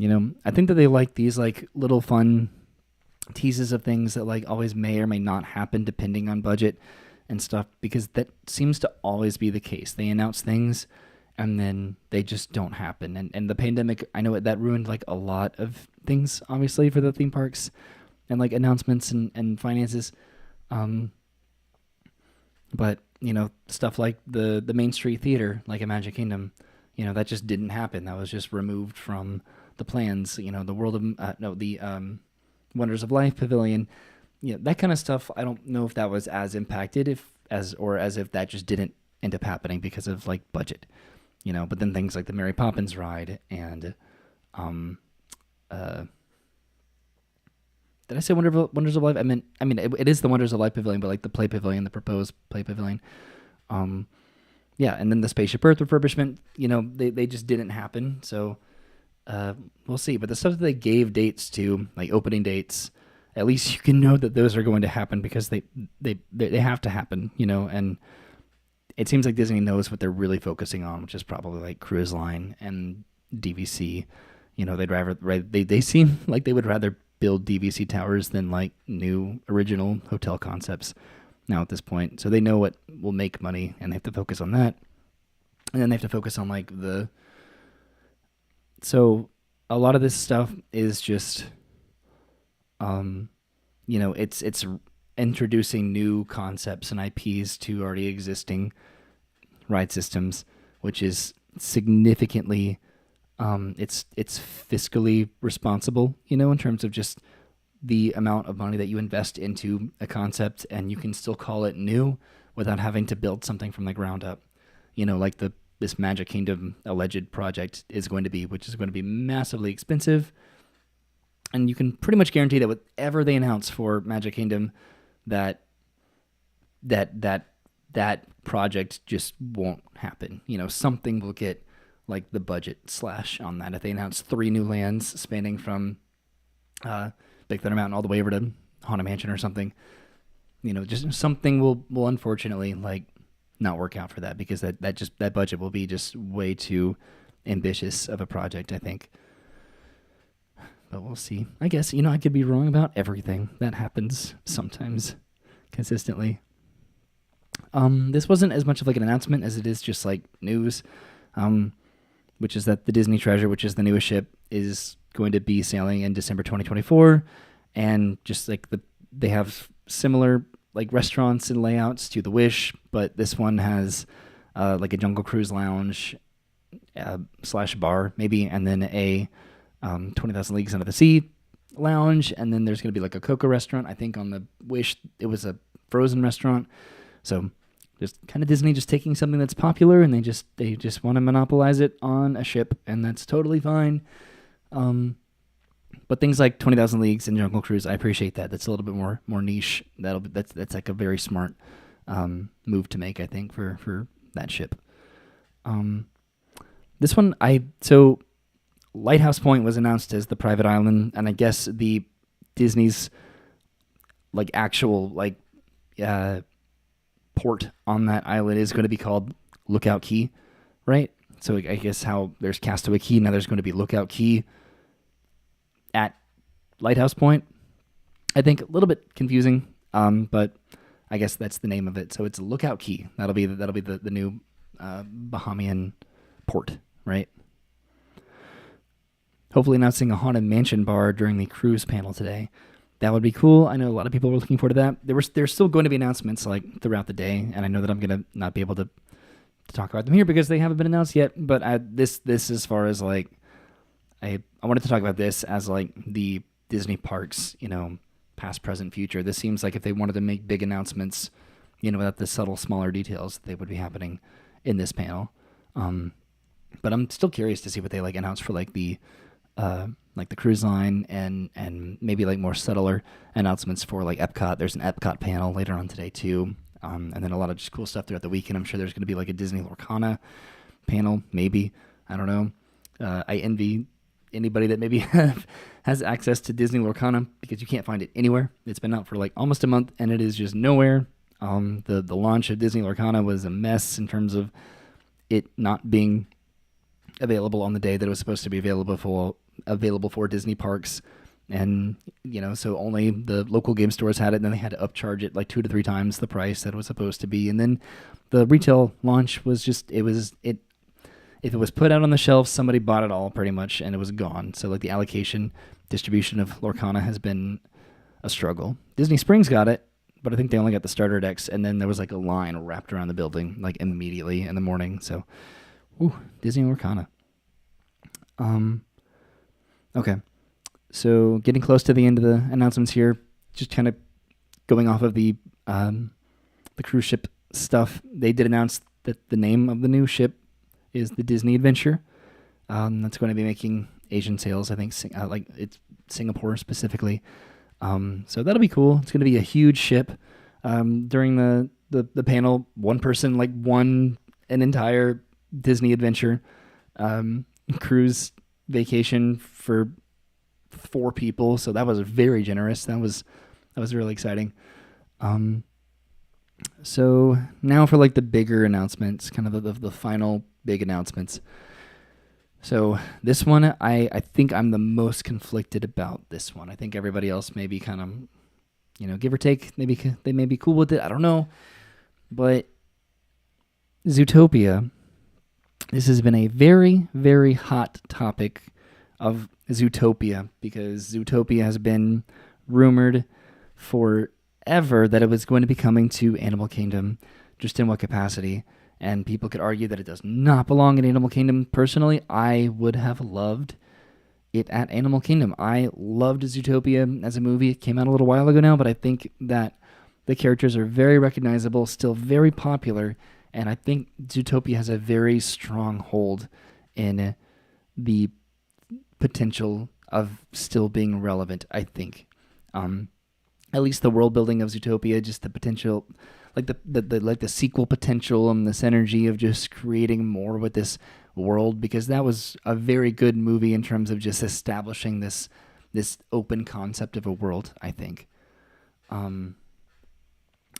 I think that they like these like little fun teases of things that like always may or may not happen depending on budget and stuff, because that seems to always be the case. They announce things and then they just don't happen. And the pandemic, I know that ruined like a lot of things, obviously, for the theme parks and like announcements and finances. But stuff like the Main Street Theater, like a Magic Kingdom, that just didn't happen. That was just removed from the plans. The World of the Wonders of Life Pavilion, that kind of stuff. I don't know if that was as impacted as if that just didn't end up happening because of like budget. But then things like the Mary Poppins ride and did I say Wonders of Life? I mean, it is the Wonders of Life Pavilion, but like the Play Pavilion, the proposed Play Pavilion. Yeah, and then the Spaceship Earth refurbishment, they just didn't happen. So we'll see. But the stuff that they gave dates to, like opening dates, at least you can know that those are going to happen, because they have to happen, and it seems like Disney knows what they're really focusing on, which is probably like Cruise Line and DVC. They seem like they would rather build DVC towers than like new original hotel concepts now at this point. So they know what will make money, and they have to focus on that. And then they have to focus on like so a lot of this stuff is just, it's introducing new concepts and IPs to already existing ride systems, which is significantly, it's fiscally responsible, in terms of just the amount of money that you invest into a concept, and you can still call it new without having to build something from the ground up. Like this Magic Kingdom alleged project is going to be, which is going to be massively expensive. And you can pretty much guarantee that whatever they announce for Magic Kingdom, that project just won't happen. Something will get like the budget slash on that. If they announce 3 new lands spanning from Big Thunder Mountain all the way over to Haunted Mansion or something, just something will unfortunately like not work out for that, because that budget will be just way too ambitious of a project, I think. but we'll see. I guess, I could be wrong about everything. That happens sometimes consistently. This wasn't as much of like an announcement as it is just like news, which is that the Disney Treasure, which is the newest ship, is going to be sailing in December 2024. And just like they have similar like restaurants and layouts to the Wish, but this one has like a Jungle Cruise lounge / bar maybe, and then a 20,000 Leagues Under the Sea lounge, and then there's going to be like a Coco restaurant. I think on the Wish it was a Frozen restaurant. So just kind of Disney just taking something that's popular and they just want to monopolize it on a ship, and that's totally fine. But things like 20,000 Leagues and Jungle Cruise, I appreciate that. That's a little bit more niche. That's like a very smart move to make, I think, for that ship. This one, so Lighthouse Point was announced as the private island, and I guess the Disney's like actual like port on that island is going to be called Lookout Key, right? So I guess how there's Castaway Key, now there's going to be Lookout Key at Lighthouse Point. I think a little bit confusing, but I guess that's the name of it. So it's Lookout Key. That'll be the new Bahamian port, right? Hopefully announcing a Haunted Mansion bar during the cruise panel today. That would be cool. I know a lot of people were looking forward to that. There's still going to be announcements like throughout the day, and I know that I'm going to not be able to talk about them here because they haven't been announced yet. But this as far as like I wanted to talk about this as like the Disney parks, past, present, future. This seems like if they wanted to make big announcements, without the subtle, smaller details, they would be happening in this panel. But I'm still curious to see what they like announce for like the cruise line and maybe like more subtler announcements for like Epcot. There's an Epcot panel later on today too. And then a lot of just cool stuff throughout the weekend. I'm sure there's going to be like a Disney Lorcana panel, maybe. I don't know. I envy anybody that maybe has access to Disney Lorcana because you can't find it anywhere. It's been out for like almost a month and it is just nowhere. The launch of Disney Lorcana was a mess in terms of it not being available on the day that it was supposed to be available for Disney parks. And, so only the local game stores had it, and then they had to upcharge it like 2 to 3 times the price that it was supposed to be. And then the retail launch was just, if it was put out on the shelf, somebody bought it all pretty much, and it was gone. So like the allocation, distribution of Lorcana has been a struggle. Disney Springs got it, but I think they only got the starter decks, and then there was like a line wrapped around the building like immediately in the morning. So, Disney Lorcana. Okay. So getting close to the end of the announcements here, just kind of going off of the cruise ship stuff. They did announce that the name of the new ship is the Disney Adventure. That's going to be making Asian sales, I think, like it's Singapore specifically. So that'll be cool. It's going to be a huge ship. During the panel, one person like won an entire Disney Adventure cruise vacation for 4 people, so that was very generous. That was really exciting. So now for like the bigger announcements, kind of the final big announcements. So this one, I think I'm the most conflicted about this one. I think everybody else may be kind of, give or take, maybe they may be cool with it. I don't know, but Zootopia. This has been a very, very hot topic of Zootopia because Zootopia has been rumored forever that it was going to be coming to Animal Kingdom, just in what capacity. And people could argue that it does not belong in Animal Kingdom. Personally, I would have loved it at Animal Kingdom. I loved Zootopia as a movie. It came out a little while ago now, but I think that the characters are very recognizable, still very popular, and I think Zootopia has a very strong hold in the potential of still being relevant, I think. At least the world building of Zootopia, just the potential, like the sequel potential and the synergy of just creating more with this world, because that was a very good movie in terms of just establishing this open concept of a world, I think.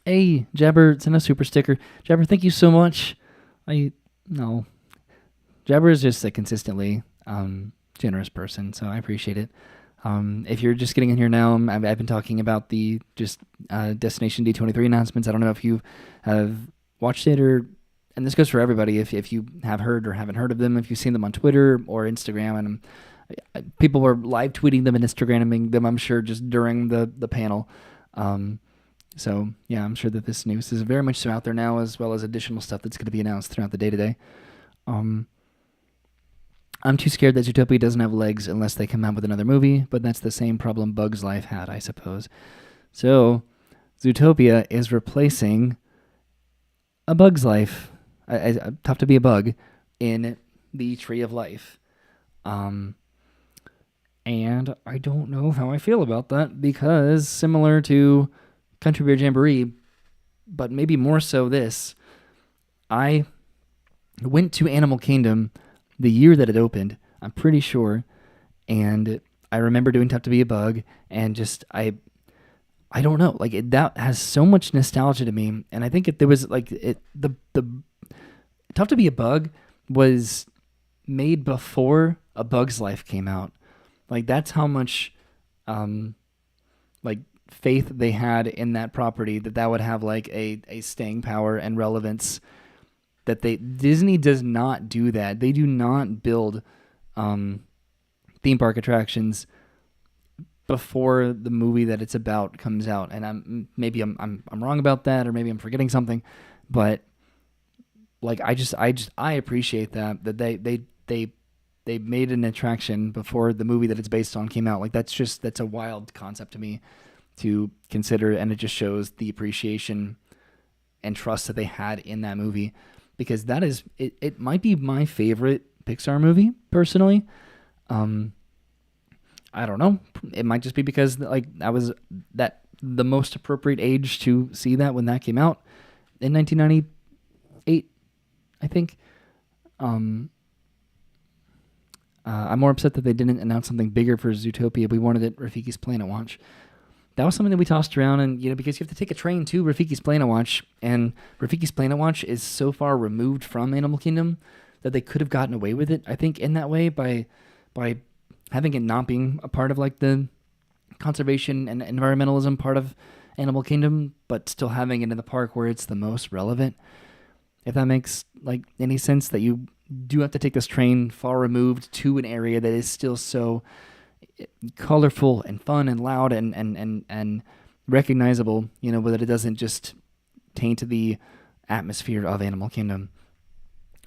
Hey, Jabber sent a super sticker. Jabber, thank you so much. Jabber is just a consistently generous person, so I appreciate it. If you're just getting in here now, I've been talking about the just Destination D23 announcements. I don't know if you have watched it and this goes for everybody. If you have heard or haven't heard of them, if you've seen them on Twitter or Instagram, and people were live tweeting them and Instagramming them, I'm sure, just during the panel. So yeah, I'm sure that this news is very much so out there now, as well as additional stuff that's going to be announced throughout the day today. I'm too scared that Zootopia doesn't have legs unless they come out with another movie, but that's the same problem Bug's Life had, I suppose. So, Zootopia is replacing A Bug's Life, Tough to Be a Bug, in the Tree of Life. And I don't know how I feel about that, because similar to Country Bear Jamboree, but maybe more so this, I went to Animal Kingdom the year that it opened, I'm pretty sure, and I remember doing Tough to Be a Bug, and just I don't know, like that has so much nostalgia to me, and I think there was like the Tough to Be a Bug was made before A Bug's Life came out. Like that's how much like faith they had in that property, that would have like a staying power and relevance. That Disney does not do that. They do not build theme park attractions before the movie that it's about comes out. And I'm wrong about that, or maybe I'm forgetting something, but like I appreciate that they made an attraction before the movie that it's based on came out. Like that's a wild concept to me to consider, and it just shows the appreciation and trust that they had in that movie. Because that is, it might be my favorite Pixar movie, personally. I don't know. It might just be because like I was the most appropriate age to see that when that came out in 1998, I think. I'm more upset that they didn't announce something bigger for Zootopia. We wanted it Rafiki's Planet Watch. That was something that we tossed around, and because you have to take a train to Rafiki's Planet Watch, and Rafiki's Planet Watch is so far removed from Animal Kingdom that they could have gotten away with it, I think, in that way by having it not being a part of like the conservation and environmentalism part of Animal Kingdom, but still having it in the park where it's the most relevant. If that makes like any sense, that you do have to take this train far removed to an area that is still so colorful and fun and loud and recognizable, but that it doesn't just taint the atmosphere of Animal Kingdom.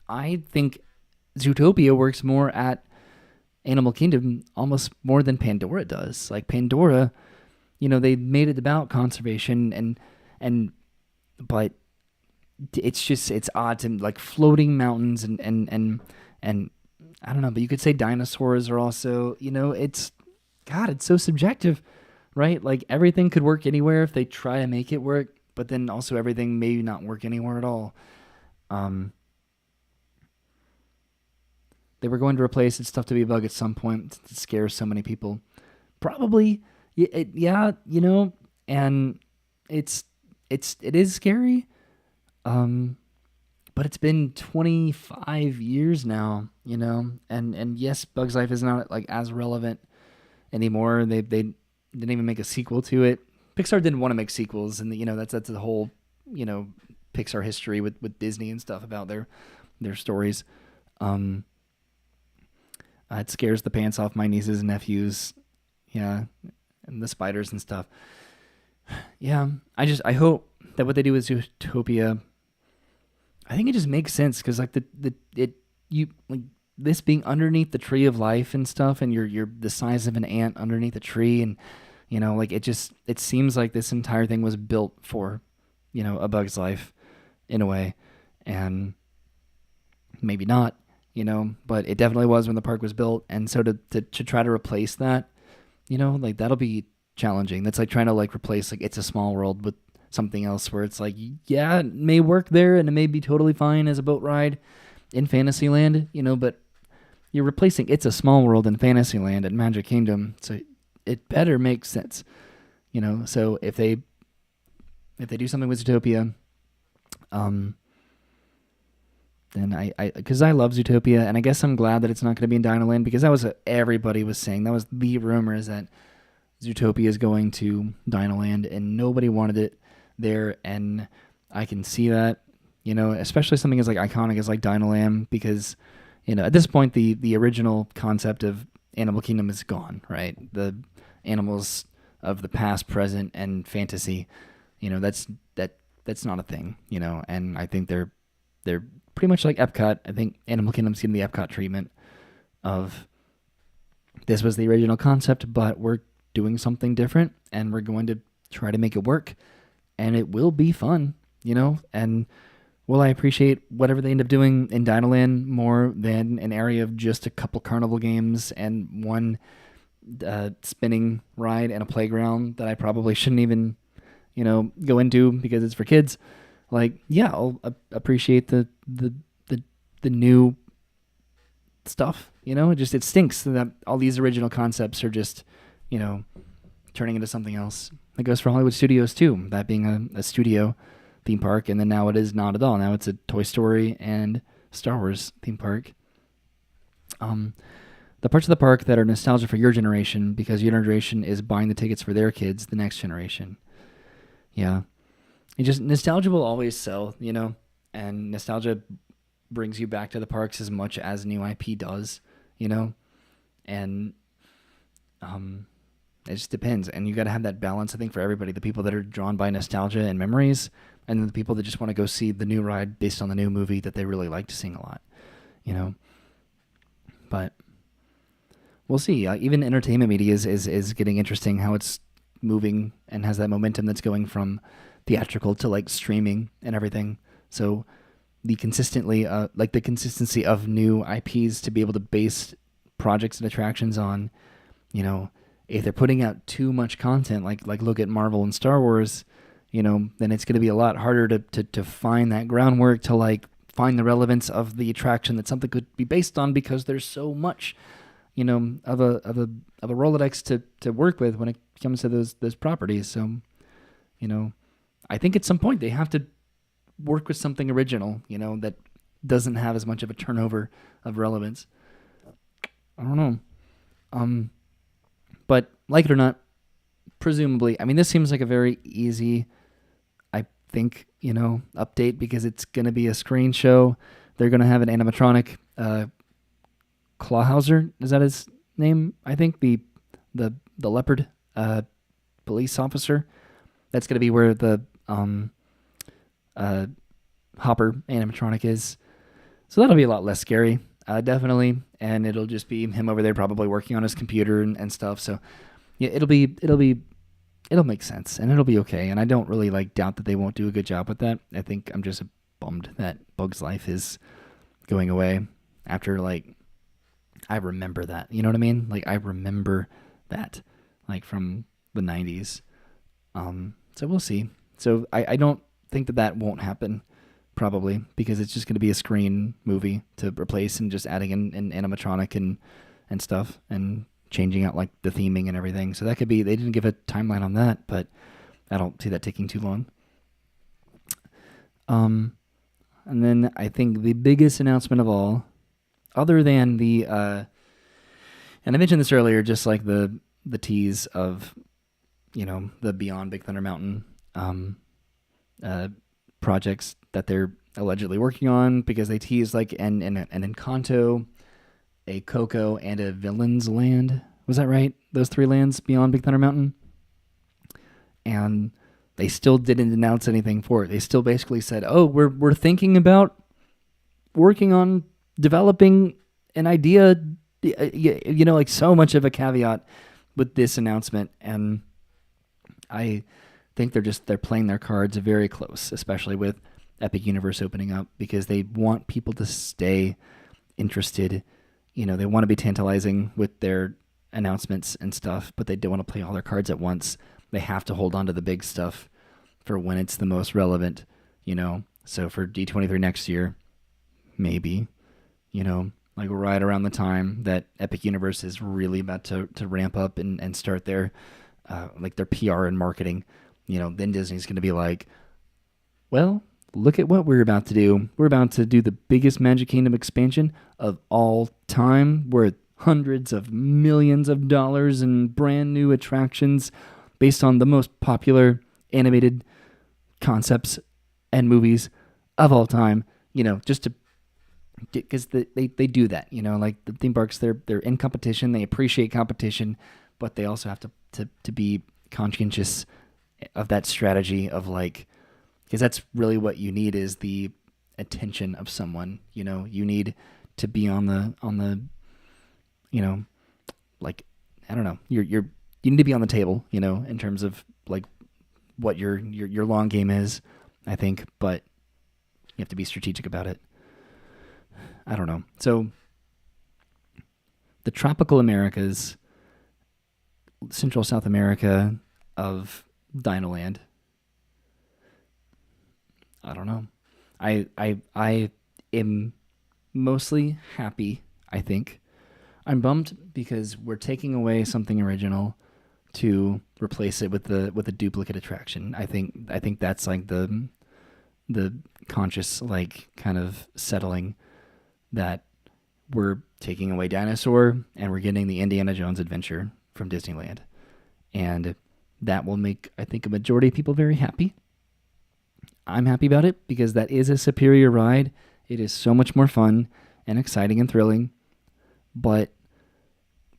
I think Zootopia works more at Animal Kingdom almost more than Pandora does. Like Pandora, they made it about conservation but it's odd to like floating mountains and I don't know, but you could say dinosaurs are also, it's so subjective, right? Like everything could work anywhere if they try to make it work, but then also everything may not work anywhere at all. They were going to replace It's Tough to Be a Bug at some point. It scares so many people. Probably, yeah, and it is scary. But it's been 25 years now, and yes, Bug's Life is not like as relevant anymore. They didn't even make a sequel to it. Pixar didn't want to make sequels, and that's the whole Pixar history with Disney and stuff about their stories. It scares the pants off my nieces and nephews, yeah, and the spiders and stuff. Yeah, I hope that what they do with Zootopia, I think it just makes sense, because like this being underneath the Tree of Life and stuff, and you're the size of an ant underneath a tree, and like it seems like this entire thing was built for A Bug's Life in a way, and maybe not, but it definitely was when the park was built. And so to try to replace that, like that'll be challenging. That's like trying to like replace like It's a Small World with something else, where it's like, yeah, it may work there and it may be totally fine as a boat ride in Fantasyland, but you're replacing It's a Small World in Fantasyland at Magic Kingdom, so it better make sense, So if they do something with Zootopia, And because I love Zootopia, and I guess I'm glad that it's not going to be in Dinoland, because that was what everybody was saying. That was the rumor, is that Zootopia is going to Dinoland, and nobody wanted it there. And I can see that, especially something as like iconic as like Dinoland, because at this point the original concept of Animal Kingdom is gone, right? The animals of the past, present, and fantasy, that's not a thing, and I think they're pretty much like Epcot. I think Animal Kingdom's getting the Epcot treatment of, this was the original concept, but we're doing something different, and we're going to try to make it work, and it will be fun, and will I appreciate whatever they end up doing in Dinoland more than an area of just a couple carnival games and one spinning ride and a playground that I probably shouldn't even go into because it's for kids? Like, yeah, I'll appreciate the new stuff. It stinks that all these original concepts are just turning into something else. That goes for Hollywood Studios too, that being a studio theme park, and then now it is not at all. Now it's a Toy Story and Star Wars theme park. The parts of the park that are nostalgia for your generation, because your generation is buying the tickets for their kids, the next generation. Yeah. Nostalgia will always sell, and nostalgia brings you back to the parks as much as new IP does, and it just depends. And you got to have that balance, I think, for everybody. The people that are drawn by nostalgia and memories, and then the people that just want to go see the new ride based on the new movie that they really liked seeing a lot, But we'll see. Even entertainment media is getting interesting, how it's moving and has that momentum that's going from theatrical to like streaming and everything. So the consistency of new IPs to be able to base projects and attractions on, if they're putting out too much content, like look at Marvel and Star Wars, then it's going to be a lot harder to find that groundwork to like find the relevance of the attraction that something could be based on, because there's so much, of a Rolodex to work with when it comes to those properties. So, I think at some point they have to work with something original, that doesn't have as much of a turnover of relevance. I don't know. But like it or not, presumably, this seems like a very easy, I think, update, because it's going to be a screen show. They're going to have an animatronic, Clawhauser, is that his name? I think the leopard, police officer. That's going to be where the Hopper animatronic is. So that'll be a lot less scary, definitely. And it'll just be him over there probably working on his computer and stuff. So yeah, it'll make sense, and it'll be okay. And I don't really doubt that they won't do a good job with that. I think I'm just bummed that Bug's Life is going away after I remember that. You know what I mean? I remember that from the 90s. So we'll see. So I don't think that won't happen, probably, because it's just going to be a screen movie to replace, and just adding in animatronic and stuff, and changing out the theming and everything. So that could be, they didn't give a timeline on that, but I don't see that taking too long. And then I think the biggest announcement of all, other than the, and I mentioned this earlier, just like the tease of, the Beyond Big Thunder Mountain projects that they're allegedly working on, because they teased an Encanto, a Coco, and a Villains Land. Was that right? Those three lands beyond Big Thunder Mountain? And they still didn't announce anything for it. They still basically said, oh, we're thinking about working on developing an idea, so much of a caveat with this announcement. And I think they're playing their cards very close, especially with Epic Universe opening up, because they want people to stay interested. They want to be tantalizing with their announcements and stuff, but they don't want to play all their cards at once. They have to hold on to the big stuff for when it's the most relevant, So for D23 next year, maybe, right around the time that Epic Universe is really about to ramp up and start their their PR and marketing, then Disney's going to be like, well, look at what we're about to do. We're about to do the biggest Magic Kingdom expansion of all time, worth hundreds of millions of dollars in brand new attractions based on the most popular animated concepts and movies of all time. Just to because they do that. Like the theme parks, they're in competition. They appreciate competition, but they also have to be conscientious of that strategy of like, because that's really what you need is the attention of someone. You need to be on the like, I don't know, you need to be on the table, in terms of like what your long game is, I think, but you have to be strategic about it. I don't know. So the tropical Americas, Central South America of Dinoland, I don't know. I am mostly happy, I think. I'm bummed because we're taking away something original to replace it with a duplicate attraction. I think that's like the conscious, like, kind of settling that we're taking away Dinosaur and we're getting the Indiana Jones adventure from Disneyland. And that will make, I think, a majority of people very happy. I'm happy about it because that is a superior ride. It is so much more fun and exciting and thrilling. But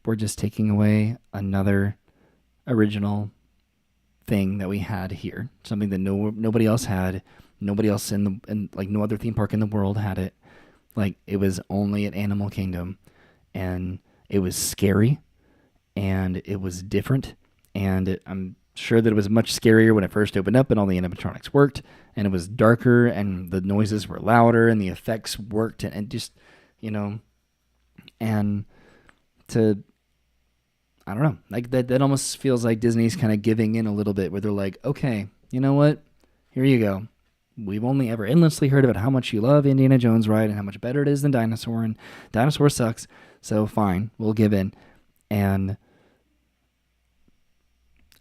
we're just taking away another original thing that we had here. Something that nobody else had. Nobody else like no other theme park in the world had it. Like, it was only at Animal Kingdom, and it was scary, and it was different, and I'm sure that it was much scarier when it first opened up and all the animatronics worked, and it was darker, and the noises were louder, and the effects worked, and just, and to, I don't know, like that almost feels like Disney's kind of giving in a little bit, where they're like, okay, you know what, here you go. We've only ever endlessly heard about how much you love Indiana Jones ride and how much better it is than Dinosaur, and Dinosaur sucks, so fine, we'll give in. And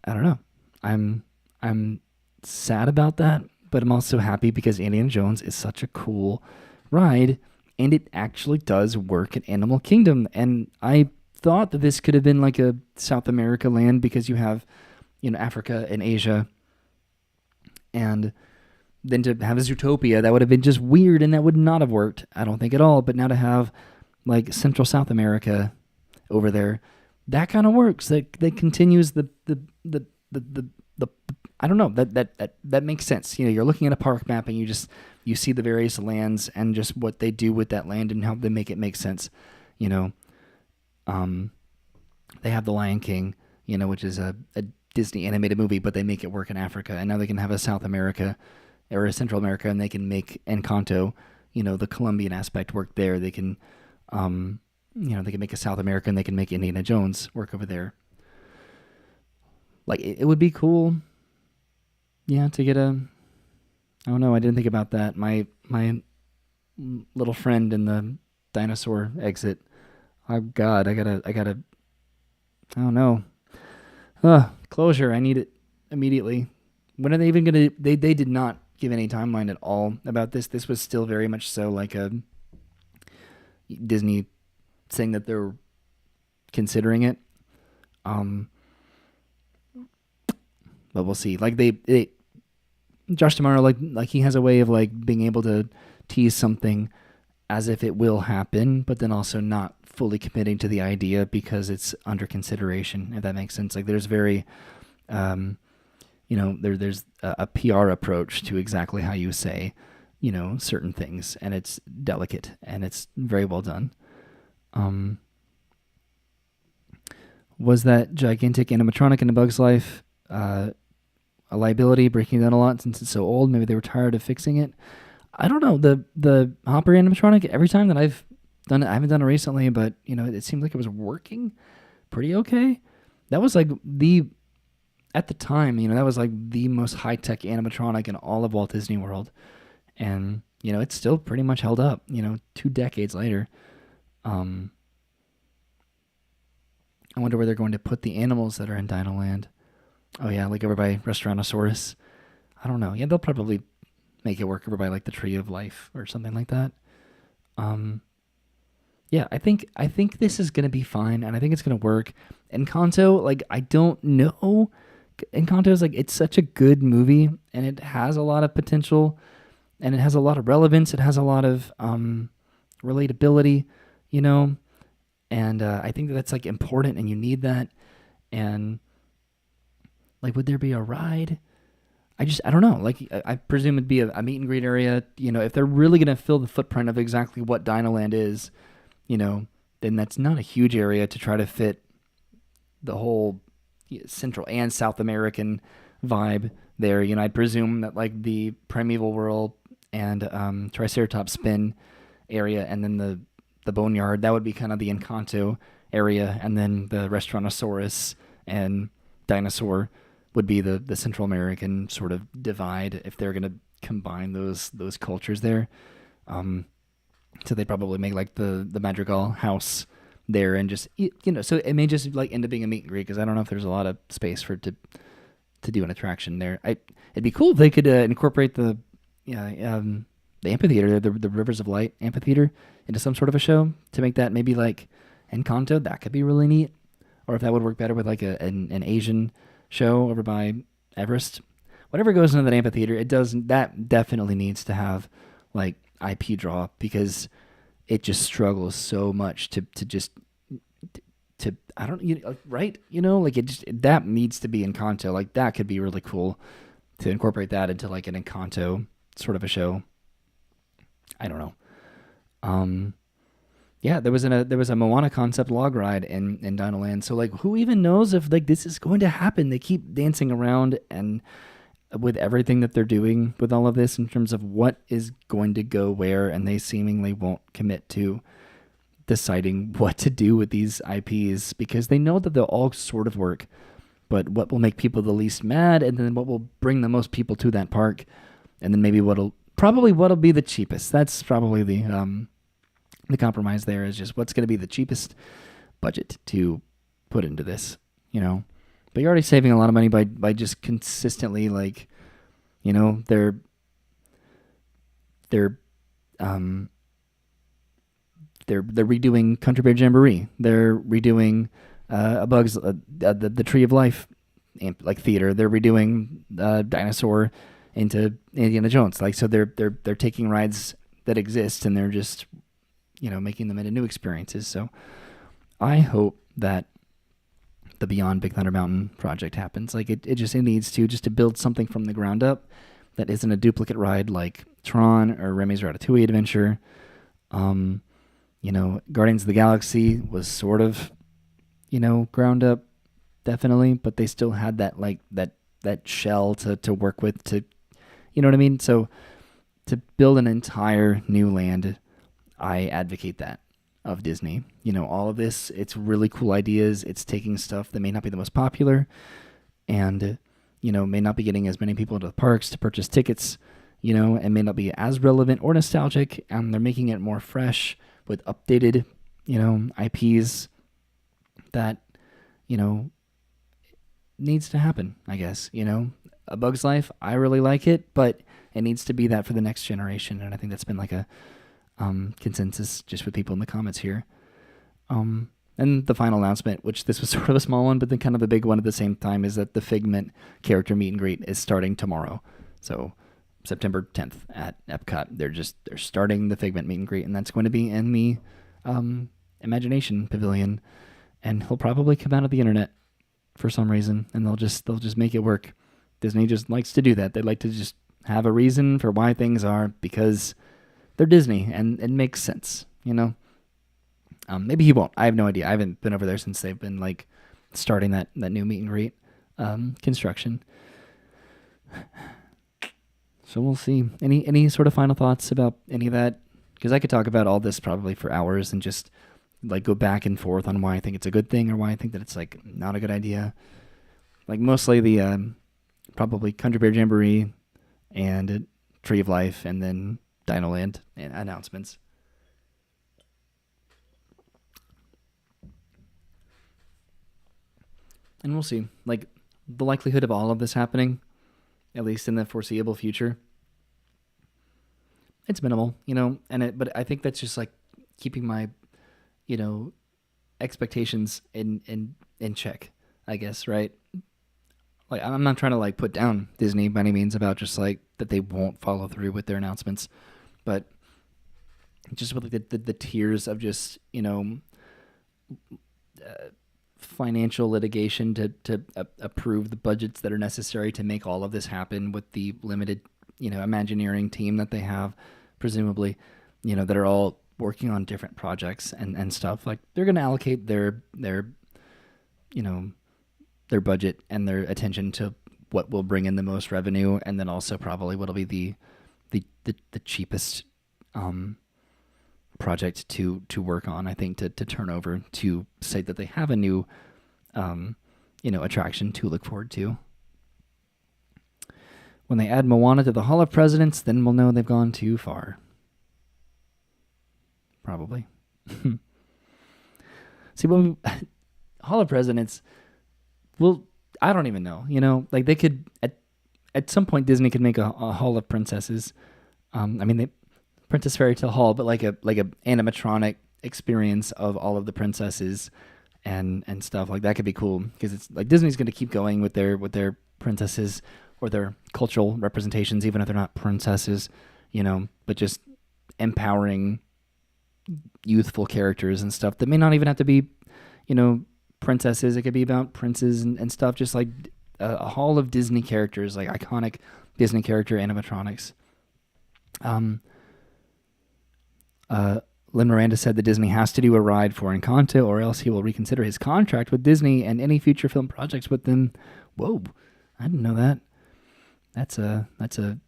I don't know. I'm sad about that, but I'm also happy because Indiana Jones is such a cool ride, and it actually does work at Animal Kingdom. And I thought that this could have been like a South America land because you have, Africa and Asia, and then to have a Zootopia, that would have been just weird, and that would not have worked, I don't think, at all. But now to have like Central South America over there, that kind of works. That continues the I don't know, that makes sense. You're looking at a park map and you see the various lands and just what they do with that land and how they make it make sense. They have the Lion King, which is a Disney animated movie, but they make it work in Africa, and now they can have a South America or a Central America, and they can make Encanto, the Colombian aspect work there. They can, they can make a South America, and they can make Indiana Jones work over there. Like, it would be cool, to get I don't know, I didn't think about that. My little friend in the dinosaur exit, oh God, I gotta, I don't know. Closure, I need it immediately. When are they even gonna, they did not give any timeline at all about this. This was still very much so like a Disney saying that they're considering it. But we'll see. Like they Josh D'Amaro, like he has a way of like being able to tease something as if it will happen, but then also not fully committing to the idea because it's under consideration, if that makes sense. Like there's very, there's a PR approach to exactly how you say, certain things, and it's delicate and it's very well done. Was that gigantic animatronic in A Bug's Life a liability, breaking down a lot since it's so old? Maybe they were tired of fixing it. I don't know. The Hopper animatronic, every time that I've done it, I haven't done it recently, but it seemed like it was working pretty okay. That was like at the time, that was like the most high-tech animatronic in all of Walt Disney World. And, it's still pretty much held up, 2 decades later. I wonder where they're going to put the animals that are in Dinoland. Oh yeah, like over by Restaurantosaurus. I don't know. Yeah, they'll probably make it work over by like the Tree of Life or something like that. Um, yeah, I think this is gonna be fine, and I think it's gonna work. Encanto, like I don't know, Encanto is like it's such a good movie, and it has a lot of potential, and it has a lot of relevance. It has a lot of relatability, you know, and I think that that's like important, and you need that. And like, would there be a ride? I don't know. Like, I presume it'd be a meet and greet area. You know, if they're really gonna fill the footprint of exactly what Dinoland is, you know, then that's not a huge area to try to fit the whole Central and South American vibe there. You know, I'd presume that like the Primeval World and Triceratops Spin area, and then the Boneyard, that would be kind of the Encanto area, and then the Restaurantosaurus and Dinosaur would be the Central American sort of divide if they're gonna combine those cultures there. Um, so they'd probably make like the Madrigal house there, and just so it may just like end up being a meet and greet, because I don't know if there's a lot of space for it to do an attraction there. It'd be cool if they could incorporate the amphitheater, the Rivers of Light amphitheater, into some sort of a show to make that maybe like Encanto. That could be really neat. Or if that would work better with like an Asian show over by Everest. Whatever goes into that amphitheater, that definitely needs to have like IP draw, because it just struggles so much to I don't right, like that needs to be Encanto. Like that could be really cool to incorporate that into like an Encanto sort of a show. I don't know. Yeah, there was a Moana concept log ride in Dinoland. So like, who even knows if like this is going to happen? They keep dancing around, and with everything that they're doing with all of this in terms of what is going to go where, and they seemingly won't commit to deciding what to do with these IPs, because they know that they'll all sort of work, but what will make people the least mad, and then what will bring the most people to that park, and then maybe what'll be the cheapest. That's probably the compromise there, is just what's going to be the cheapest budget to put into this, But you're already saving a lot of money by just consistently, like, they're redoing Country Bear Jamboree. They're redoing the Tree of Life like theater. They're redoing Dinosaur into Indiana Jones. Like, so they're taking rides that exist, and they're just making them into new experiences. So I hope that the Beyond Big Thunder Mountain project happens. Like it needs to build something from the ground up that isn't a duplicate ride like Tron or Remy's Ratatouille Adventure. Guardians of the Galaxy was sort of, ground up, definitely, but they still had that like that shell to work with, to, you know what I mean? So to build an entire new land, I advocate that of Disney. All of this, it's really cool ideas. It's taking stuff that may not be the most popular, and, may not be getting as many people into the parks to purchase tickets, and may not be as relevant or nostalgic, and they're making it more fresh with updated, IPs that, needs to happen, I guess. A Bug's Life, I really like it, but it needs to be that for the next generation, and I think that's been like a consensus just with people in the comments here. And the final announcement, which this was sort of a small one, but then kind of a big one at the same time, is that the Figment character meet and greet is starting tomorrow. So September 10th at Epcot. They're starting the Figment meet and greet, and that's going to be in the Imagination Pavilion, and he'll probably come out of the internet for some reason, and they'll just make it work. Disney just likes to do that. They like to just have a reason for why things are, because they're Disney, and it makes sense, Maybe he won't. I have no idea. I haven't been over there since they've been like starting that new meet and greet construction. So we'll see. Any sort of final thoughts about any of that? Because I could talk about all this probably for hours and just like go back and forth on why I think it's a good thing or why I think that it's like not a good idea. Like mostly the probably Country Bear Jamboree and Tree of Life, and then Dinoland and announcements. And we'll see. Like, the likelihood of all of this happening, at least in the foreseeable future, it's minimal, but I think that's just like keeping my, you know, expectations in check, I guess, right? Like, I'm not trying to like put down Disney by any means about just like that they won't follow through with their announcements, but just with like the tiers of just, financial litigation to approve the budgets that are necessary to make all of this happen with the limited, Imagineering team that they have, presumably, that are all working on different projects and stuff. Like, they're going to allocate you know, their budget and their attention to what will bring in the most revenue, and then also probably what'll be the cheapest project to work on. I think to turn over to say that they have a new attraction to look forward to. When they add Moana to the Hall of Presidents, then we'll know they've gone too far. Probably. See, when Hall of Presidents, well, I don't even know. Like, they could at some point Disney could make a Hall of Princesses. Princess Fairy Tale Hall, but like a animatronic experience of all of the princesses and stuff. Like, that could be cool, because it's like Disney's going to keep going with their princesses or their cultural representations, even if they're not princesses, but just empowering youthful characters and stuff that may not even have to be, princesses. It could be about princes and stuff, just like a hall of Disney characters, like iconic Disney character animatronics. Lin Miranda said that Disney has to do a ride for Encanto, or else he will reconsider his contract with Disney and any future film projects with them. Whoa, I didn't know that. That's a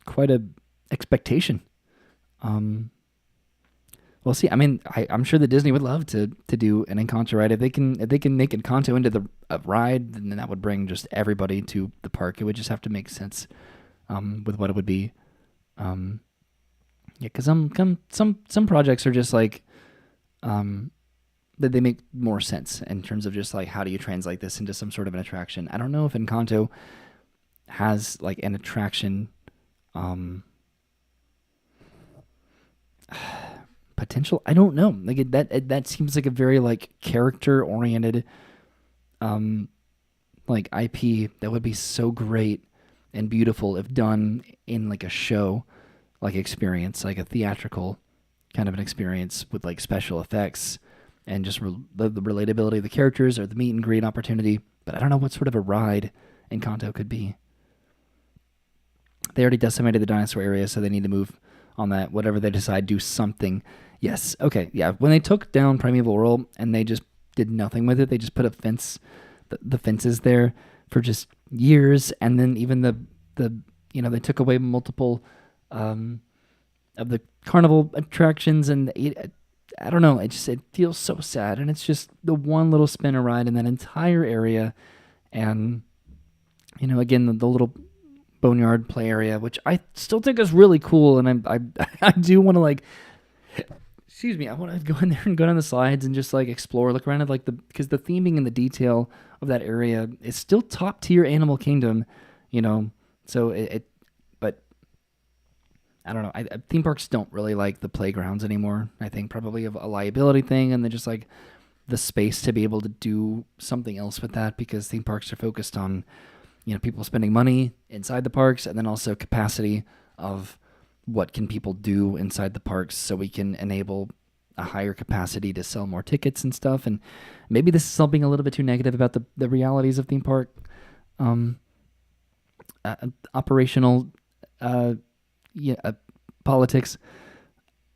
quite a expectation. We'll see. I mean, I'm sure that Disney would love to do an Encanto ride. If they can make Encanto into the ride, then that would bring just everybody to the park. It would just have to make sense with what it would be. Yeah, because some projects are just like that they make more sense in terms of just like, how do you translate this into some sort of an attraction? I don't know if Encanto has like an attraction potential. I don't know. Like, that seems like a very like character oriented like IP that would be so great and beautiful if done in like a show like experience, like a theatrical kind of an experience with like special effects and just the relatability of the characters, or the meet and greet opportunity. But I don't know what sort of a ride Encanto could be. They already decimated the dinosaur area, so they need to move on that. Whatever they decide, do something. Yes, okay, yeah. When they took down Primeval World and they just did nothing with it, they just put a fence, the fences there for just years, and then even the they took away multiple of the carnival attractions, and I don't know. It feels so sad, and it's just the one little spinner ride in that entire area, and again the little boneyard play area, which I still think is really cool, and I do want to like, excuse me, I want to go in there and go down the slides and just like explore, look around at like because the theming and the detail of that area is still top tier Animal Kingdom, so but I don't know. Theme parks don't really like the playgrounds anymore. I think probably a liability thing, and then just like the space to be able to do something else with that, because theme parks are focused on, people spending money inside the parks, and then also capacity of what can people do inside the parks, so we can enable a higher capacity to sell more tickets and stuff. And maybe this is something a little bit too negative about the realities of theme park operational politics.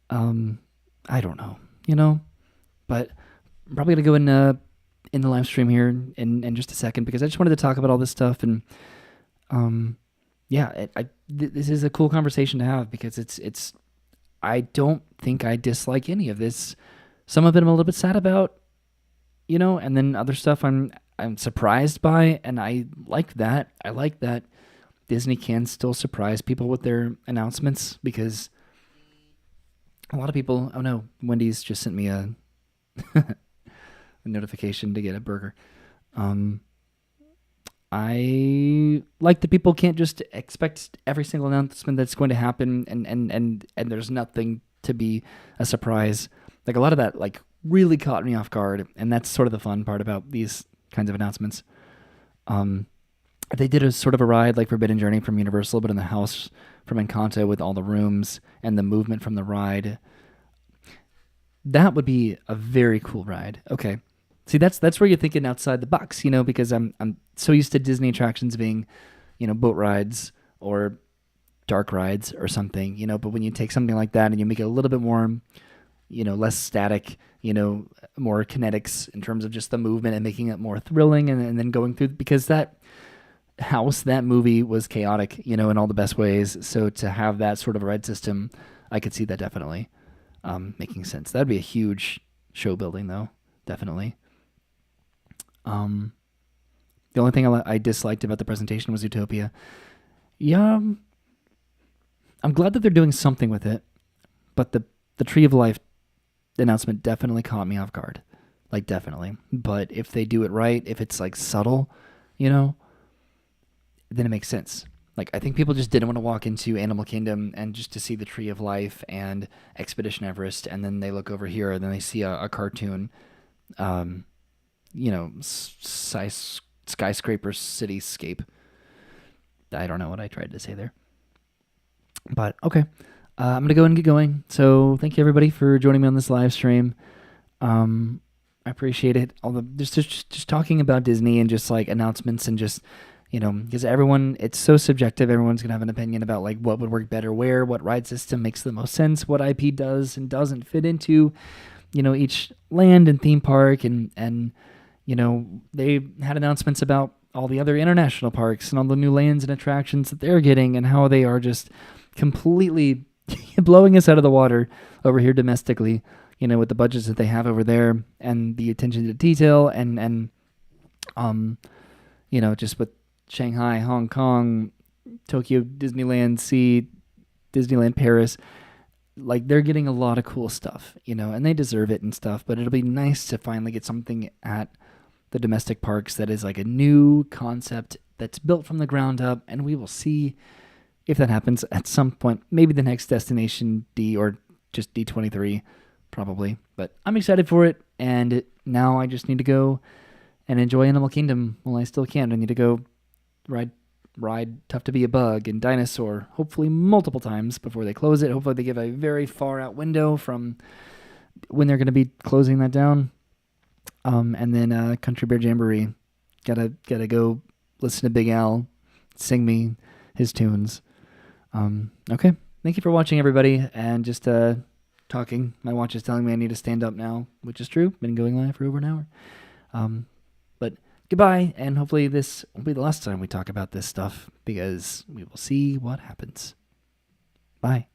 I don't know, but I'm probably gonna go in the live stream here in just a second, because I just wanted to talk about all this stuff. And this is a cool conversation to have, because it's I don't think I dislike any of this. Some of it I'm a little bit sad about, and then other stuff I'm surprised by, and I like that. I like that Disney can still surprise people with their announcements, because a lot of people... Oh no, Wendy's just sent me a notification to get a burger. I like that people can't just expect every single announcement that's going to happen, and there's nothing to be a surprise. Like a lot of that, like really caught me off guard, and that's sort of the fun part about these kinds of announcements. Um, they did a sort of a ride like Forbidden Journey from Universal, but in the house from Encanto with all the rooms and the movement from the ride. That would be a very cool ride. Okay. See, that's where you're thinking outside the box, because I'm so used to Disney attractions being, boat rides or dark rides or something, but when you take something like that and you make it a little bit more, less static, more kinetics in terms of just the movement and making it more thrilling and then going through, because that movie was chaotic, in all the best ways. So to have that sort of a ride system, I could see that definitely making sense. That'd be a huge show building, though, definitely. The only thing I disliked about the presentation was Utopia. Yeah, I'm glad that they're doing something with it, but the Tree of Life announcement definitely caught me off guard. Like, definitely. But if they do it right, if it's like subtle, then it makes sense. Like, I think people just didn't want to walk into Animal Kingdom and just to see the Tree of Life and Expedition Everest, and then they look over here and then they see a cartoon, skyscraper cityscape. I don't know what I tried to say there. But, okay. I'm going to go and get going. So, thank you, everybody, for joining me on this live stream. I appreciate it. All the just talking about Disney and just, like, announcements and just... because everyone, it's so subjective. Everyone's going to have an opinion about like what would work better where, what ride system makes the most sense, what IP does and doesn't fit into, each land and theme park. And they had announcements about all the other international parks and all the new lands and attractions that they're getting and how they are just completely blowing us out of the water over here domestically, with the budgets that they have over there and the attention to detail and just with Shanghai, Hong Kong, Tokyo, Disneyland Sea, Disneyland Paris, like they're getting a lot of cool stuff, and they deserve it and stuff, but it'll be nice to finally get something at the domestic parks that is like a new concept that's built from the ground up, and we will see if that happens at some point, maybe the next Destination D or just D23, probably, but I'm excited for it, and now I just need to go and enjoy Animal Kingdom while I still can. I need to go ride Tough to Be a Bug and Dinosaur, hopefully multiple times before they close it. Hopefully they give a very far out window from when they're going to be closing that down. And then Country Bear Jamboree. Gotta go listen to Big Al sing me his tunes. Okay. Thank you for watching, everybody, and just talking. My watch is telling me I need to stand up now, which is true. Been going live for over an hour. But goodbye, and hopefully this will be the last time we talk about this stuff, because we will see what happens. Bye.